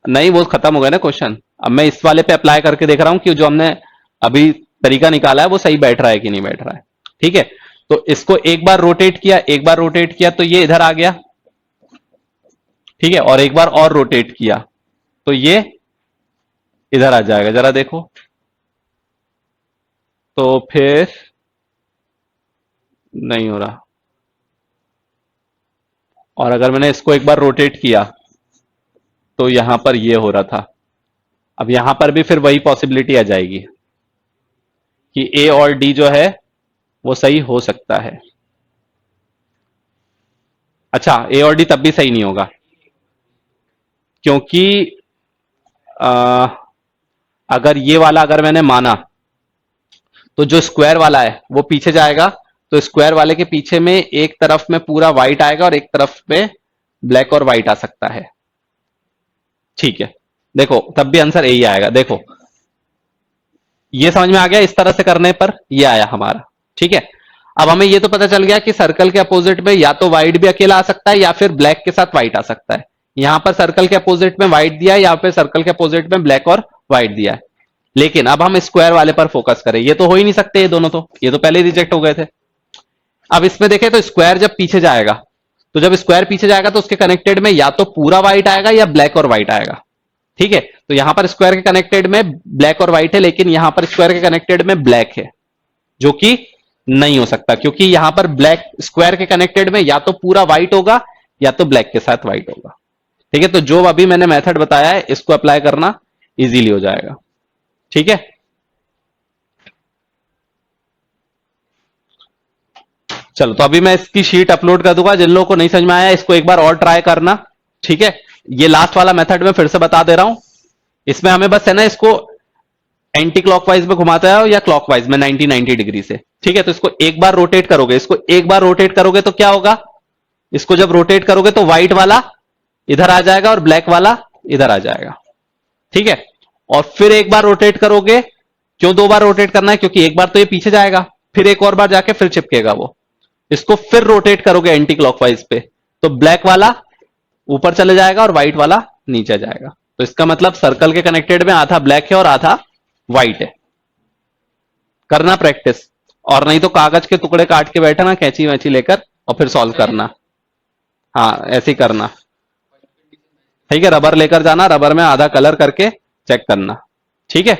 नहीं, वो खत्म हो गया ना क्वेश्चन, अब मैं इस वाले पे अप्लाई करके देख रहा हूं कि जो हमने अभी तरीका निकाला है वो सही बैठ रहा है कि नहीं बैठ रहा है, ठीक है। तो इसको एक बार रोटेट किया, एक बार रोटेट किया तो ये इधर आ गया, ठीक है, और एक बार और रोटेट किया तो ये इधर आ जाएगा, जरा देखो, तो फिर नहीं हो रहा। और अगर मैंने इसको एक बार रोटेट किया तो यहां पर ये हो रहा था, अब यहां पर भी फिर वही पॉसिबिलिटी आ जाएगी कि ए और डी जो है वो सही हो सकता है। अच्छा, ए और डी तब भी सही नहीं होगा, क्योंकि आ, अगर ये वाला अगर मैंने माना तो जो स्क्वायर वाला है वो पीछे जाएगा, तो स्क्वायर वाले के पीछे में एक तरफ में पूरा व्हाइट आएगा और एक तरफ में ब्लैक और व्हाइट आ सकता है, ठीक है। देखो, तब भी आंसर यही आएगा, देखो ये समझ में आ गया, इस तरह से करने पर ये आया हमारा, ठीक है। अब हमें ये तो पता चल गया कि सर्कल के अपोजिट में या तो व्हाइट भी अकेला आ सकता है या फिर ब्लैक के साथ व्हाइट आ सकता है। यहां पर सर्कल के अपोजिट में व्हाइट दिया है, यहां पे सर्कल के अपोजिट में ब्लैक और व्हाइट दिया है, लेकिन अब हम स्क्वायर वाले पर फोकस करें, ये तो हो ही नहीं सकते, ये दोनों तो, ये तो पहले रिजेक्ट हो गए थे। अब इसमें देखें तो स्क्वायर जब पीछे जाएगा, तो जब स्क्वायर पीछे जाएगा तो उसके कनेक्टेड में या तो पूरा व्हाइट आएगा या ब्लैक और व्हाइट आएगा, ठीक है। तो यहां पर स्क्वायर के कनेक्टेड में ब्लैक और व्हाइट है, लेकिन यहां पर स्क्वायर के कनेक्टेड में ब्लैक है, जो कि नहीं हो सकता, क्योंकि यहां पर ब्लैक स्क्वायर के कनेक्टेड में या तो पूरा व्हाइट होगा या तो ब्लैक के साथ व्हाइट होगा, ठीक है। तो जो अभी मैंने मेथड बताया है इसको अप्लाई करना इजीली हो जाएगा, ठीक है। चलो, तो अभी मैं इसकी शीट अपलोड कर दूंगा, जिन लोगों को नहीं समझ में आया इसको एक बार और ट्राई करना, ठीक है। ये लास्ट वाला मेथड मैं फिर से बता दे रहा हूं, इसमें हमें बस है ना इसको एंटी क्लॉकवाइज में घुमाता है या क्लॉकवाइज में 90 डिग्री से, ठीक है। तो इसको एक बार रोटेट करोगे, इसको एक बार रोटेट करोगे तो क्या होगा, इसको जब रोटेट करोगे तो व्हाइट वाला इधर आ जाएगा और ब्लैक वाला इधर आ जाएगा, ठीक है। और फिर एक बार रोटेट करोगे, क्यों 2 बार रोटेट करना है, क्योंकि एक बार तो ये पीछे जाएगा, फिर एक और बार जाके फिर चिपकेगा वो, इसको फिर रोटेट करोगे एंटी क्लॉकवाइज पे, तो ब्लैक वाला ऊपर चले जाएगा और व्हाइट वाला नीचे जाएगा। तो इसका मतलब सर्कल के कनेक्टेड में आधा ब्लैक है और आधा व्हाइट है। करना प्रैक्टिस, और नहीं तो कागज के टुकड़े काट के बैठना कैंची वैची लेकर और फिर सॉल्व करना, हाँ ऐसे ही करना, ठीक है। रबर लेकर जाना, रबर में आधा कलर करके चेक करना, ठीक है।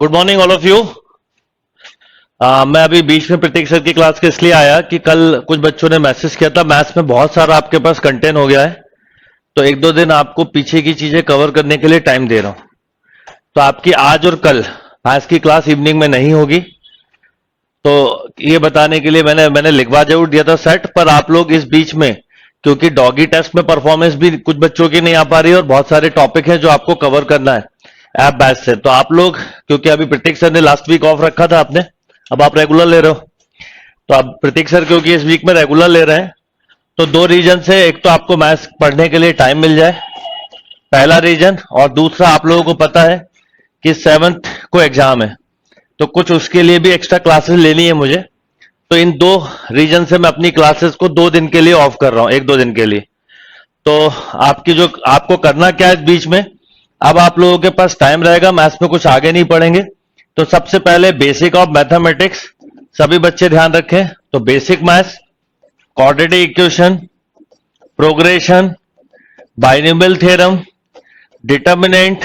Good morning all of you. मैं अभी बीच में प्रतीक सर की क्लास के इसलिए आया कि कल कुछ बच्चों ने मैसेज किया था, मैथ्स में बहुत सारा आपके पास कंटेंट हो गया है, तो 1-2 दिन आपको पीछे की चीजें कवर करने के लिए टाइम दे रहा हूं। तो आपकी आज और कल मैथ्स की क्लास इवनिंग में नहीं होगी, तो ये बताने के लिए मैंने लिखवा जरूर दिया था सेट, पर आप लोग इस बीच में, क्योंकि डॉगी टेस्ट में परफॉर्मेंस भी कुछ बच्चों की नहीं आ पा रही है और बहुत सारे टॉपिक हैं जो आपको कवर करना है ऐप बैच से, तो आप लोग, क्योंकि अभी प्रतीक सर ने लास्ट वीक ऑफ रखा था आपने, अब आप रेगुलर ले रहे हो, तो अब प्रतीक सर क्योंकि इस वीक में रेगुलर ले रहे हैं, तो दो रीजन से, एक तो आपको मैथ्स पढ़ने के लिए टाइम मिल जाए, पहला रीजन, और दूसरा आप लोगों को पता है कि 7th को एग्जाम है, तो कुछ उसके लिए भी एक्स्ट्रा क्लासेस लेनी है मुझे, तो इन दो रीजन से मैं अपनी क्लासेस को 2 दिन के लिए ऑफ कर रहा हूं, 1-2 दिन के लिए। तो आपको करना क्या है इस बीच में, अब आप लोगों के पास टाइम रहेगा, मैथ्स में कुछ आगे नहीं पढ़ेंगे, तो सबसे पहले बेसिक ऑफ मैथमेटिक्स सभी बच्चे ध्यान रखें, तो basic maths, quadratic equation, progression, binomial theorem, determinant,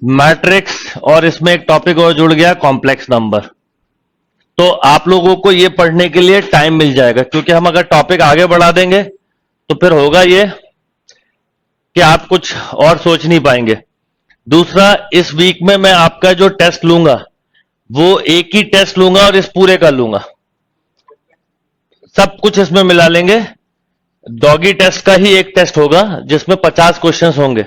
matrix, और इसमें एक टॉपिक और जुड़ गया कॉम्प्लेक्स नंबर। तो आप लोगों को ये पढ़ने के लिए टाइम मिल जाएगा, क्योंकि हम अगर टॉपिक आगे बढ़ा देंगे तो फिर होगा ये कि आप कुछ और सोच नहीं पाएंगे। दूसरा, इस वीक में मैं आपका जो टेस्ट लूंगा वो एक ही टेस्ट लूंगा और इस पूरे का लूंगा, सब कुछ इसमें मिला लेंगे। डॉगी टेस्ट का ही एक टेस्ट होगा जिसमें 50 क्वेश्चंस होंगे,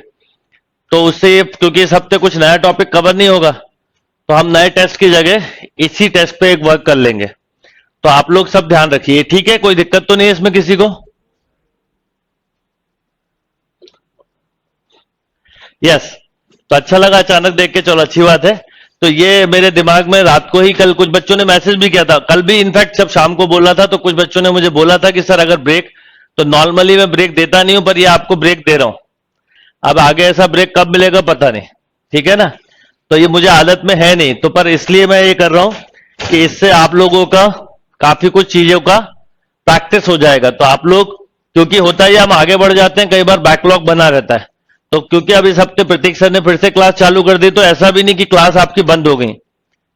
तो उससे, क्योंकि इस हफ्ते कुछ नया टॉपिक कवर नहीं होगा, तो हम नए टेस्ट की जगह इसी टेस्ट पे एक वर्क कर लेंगे। तो आप लोग सब ध्यान रखिए, ठीक है? कोई दिक्कत तो नहीं है इसमें किसी को? यस, तो अच्छा लगा अचानक देख के, चलो अच्छी बात है। तो ये मेरे दिमाग में रात को ही, कल कुछ बच्चों ने मैसेज भी किया था, कल भी इनफैक्ट जब शाम को बोला था तो कुछ बच्चों ने मुझे बोला था कि सर अगर ब्रेक, तो नॉर्मली मैं ब्रेक देता नहीं हूं, पर ये आपको ब्रेक दे रहा हूं। अब आगे ऐसा ब्रेक कब मिलेगा पता नहीं, ठीक है ना? तो ये मुझे आदत में है नहीं, तो पर इसलिए मैं ये कर रहा हूं कि इससे आप लोगों का काफी कुछ चीजों का प्रैक्टिस हो जाएगा। तो आप लोग, क्योंकि होता है हम आगे बढ़ जाते हैं, कई बार बैकलॉग बना रहता है, तो क्योंकि अब इस हफ्ते प्रतीक सर ने फिर से क्लास चालू कर दी, तो ऐसा भी नहीं कि क्लास आपकी बंद हो गई,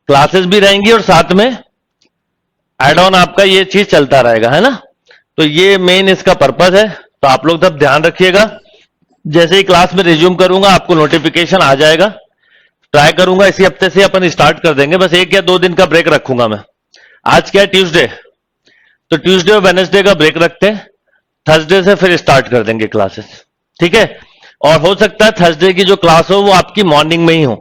क्लासेस भी रहेंगी और साथ में एड ऑन आपका ये चीज चलता रहेगा, है ना? तो ये मेन इसका पर्पज है। तो आप लोग तब ध्यान रखिएगा, जैसे ही क्लास में रिज्यूम करूंगा आपको नोटिफिकेशन आ जाएगा। ट्राई करूंगा इसी हफ्ते से अपन स्टार्ट कर देंगे, बस 1 या 2 दिन का ब्रेक रखूंगा मैं। आज क्या है, ट्यूसडे, तो ट्यूसडे और वेडनेसडे का ब्रेक रखते हैं, थर्सडे से फिर स्टार्ट कर देंगे क्लासेस, ठीक है? और हो सकता है थर्सडे की जो क्लास हो वो आपकी मॉर्निंग में ही हो,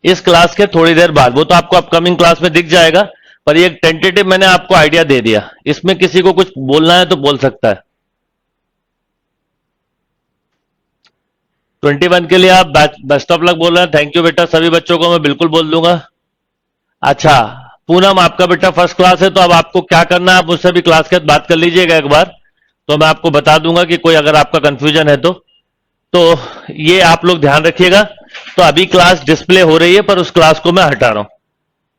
इस क्लास के थोड़ी देर बाद, वो तो आपको अपकमिंग क्लास में दिख जाएगा, पर ये टेंटेटिव मैंने आपको आइडिया दे दिया। इसमें किसी को कुछ बोलना है तो बोल सकता है। 21 के लिए आप बेस्ट ऑफ लक बोल रहे हैं, थैंक यू बेटा, सभी बच्चों को मैं बिल्कुल बोल दूंगा। अच्छा पूनम, आपका बेटा फर्स्ट क्लास है, तो अब आपको क्या करना है, आप मुझसे भी क्लास के बाद बात कर लीजिएगा एक बार, तो मैं आपको बता दूंगा कि कोई अगर आपका कंफ्यूजन है तो ये आप लोग ध्यान रखिएगा। तो अभी क्लास डिस्प्ले हो रही है, पर उस क्लास को मैं हटा रहा हूं,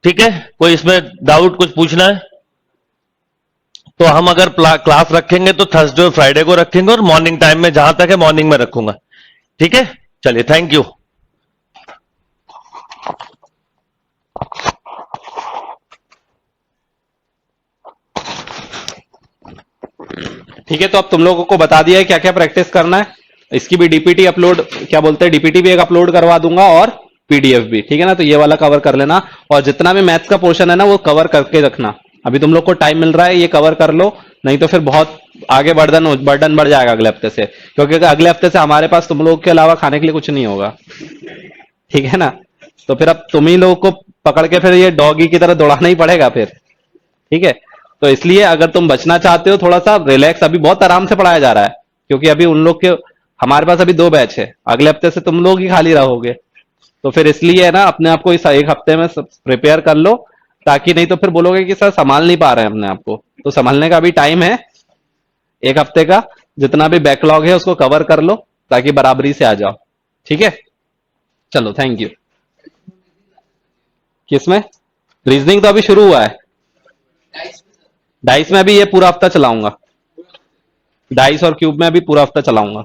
ठीक है? कोई इसमें डाउट, कुछ पूछना है? तो हम अगर क्लास रखेंगे तो थर्सडे और फ्राइडे को रखेंगे, और मॉर्निंग टाइम में, जहां तक है मॉर्निंग में रखूंगा, ठीक है? चलिए, थैंक यू। ठीक है, तो अब तुम लोगों को बता दिया है क्या क्या प्रैक्टिस करना है। इसकी भी डीपीटी अपलोड, क्या बोलते हैं, डीपीटी भी एक अपलोड करवा दूंगा, और पीडीएफ भी, ठीक है ना? तो ये वाला कवर कर लेना, और जितना भी मैथ्स का पोर्शन है ना वो कवर करके रखना। अभी तुम लोग को टाइम मिल रहा है, ये कवर कर लो, नहीं तो फिर बहुत आगे बर्डन बढ़ जाएगा अगले हफ्ते से, क्योंकि अगले हफ्ते से हमारे पास तुम लोग के अलावा खाने के लिए कुछ नहीं होगा, ठीक है ना? तो फिर अब तुम ही लोग को पकड़ के फिर ये डॉगी की तरह दौड़ाना ही पड़ेगा फिर, ठीक है? तो इसलिए अगर तुम बचना चाहते हो, थोड़ा सा रिलैक्स, अभी बहुत आराम से पढ़ाया जा रहा है, क्योंकि अभी उन लोग के, हमारे पास अभी 2 बैच है, अगले हफ्ते से तुम लोग ही खाली रहोगे, तो फिर इसलिए है ना, अपने आप को इस एक हफ्ते में प्रिपेयर कर लो, ताकि नहीं तो फिर बोलोगे कि सर संभाल नहीं पा रहे हैं अपने आप को। तो संभालने का भी टाइम है, 1 हफ्ते का, जितना भी बैकलॉग है उसको कवर कर लो, ताकि बराबरी से आ जाओ, ठीक है? चलो, थैंक यू। किसमें? रीजनिंग तो अभी शुरू हुआ है, डाइस में अभी ये पूरा हफ्ता चलाऊंगा, डाइस और क्यूब में अभी पूरा हफ्ता चलाऊंगा।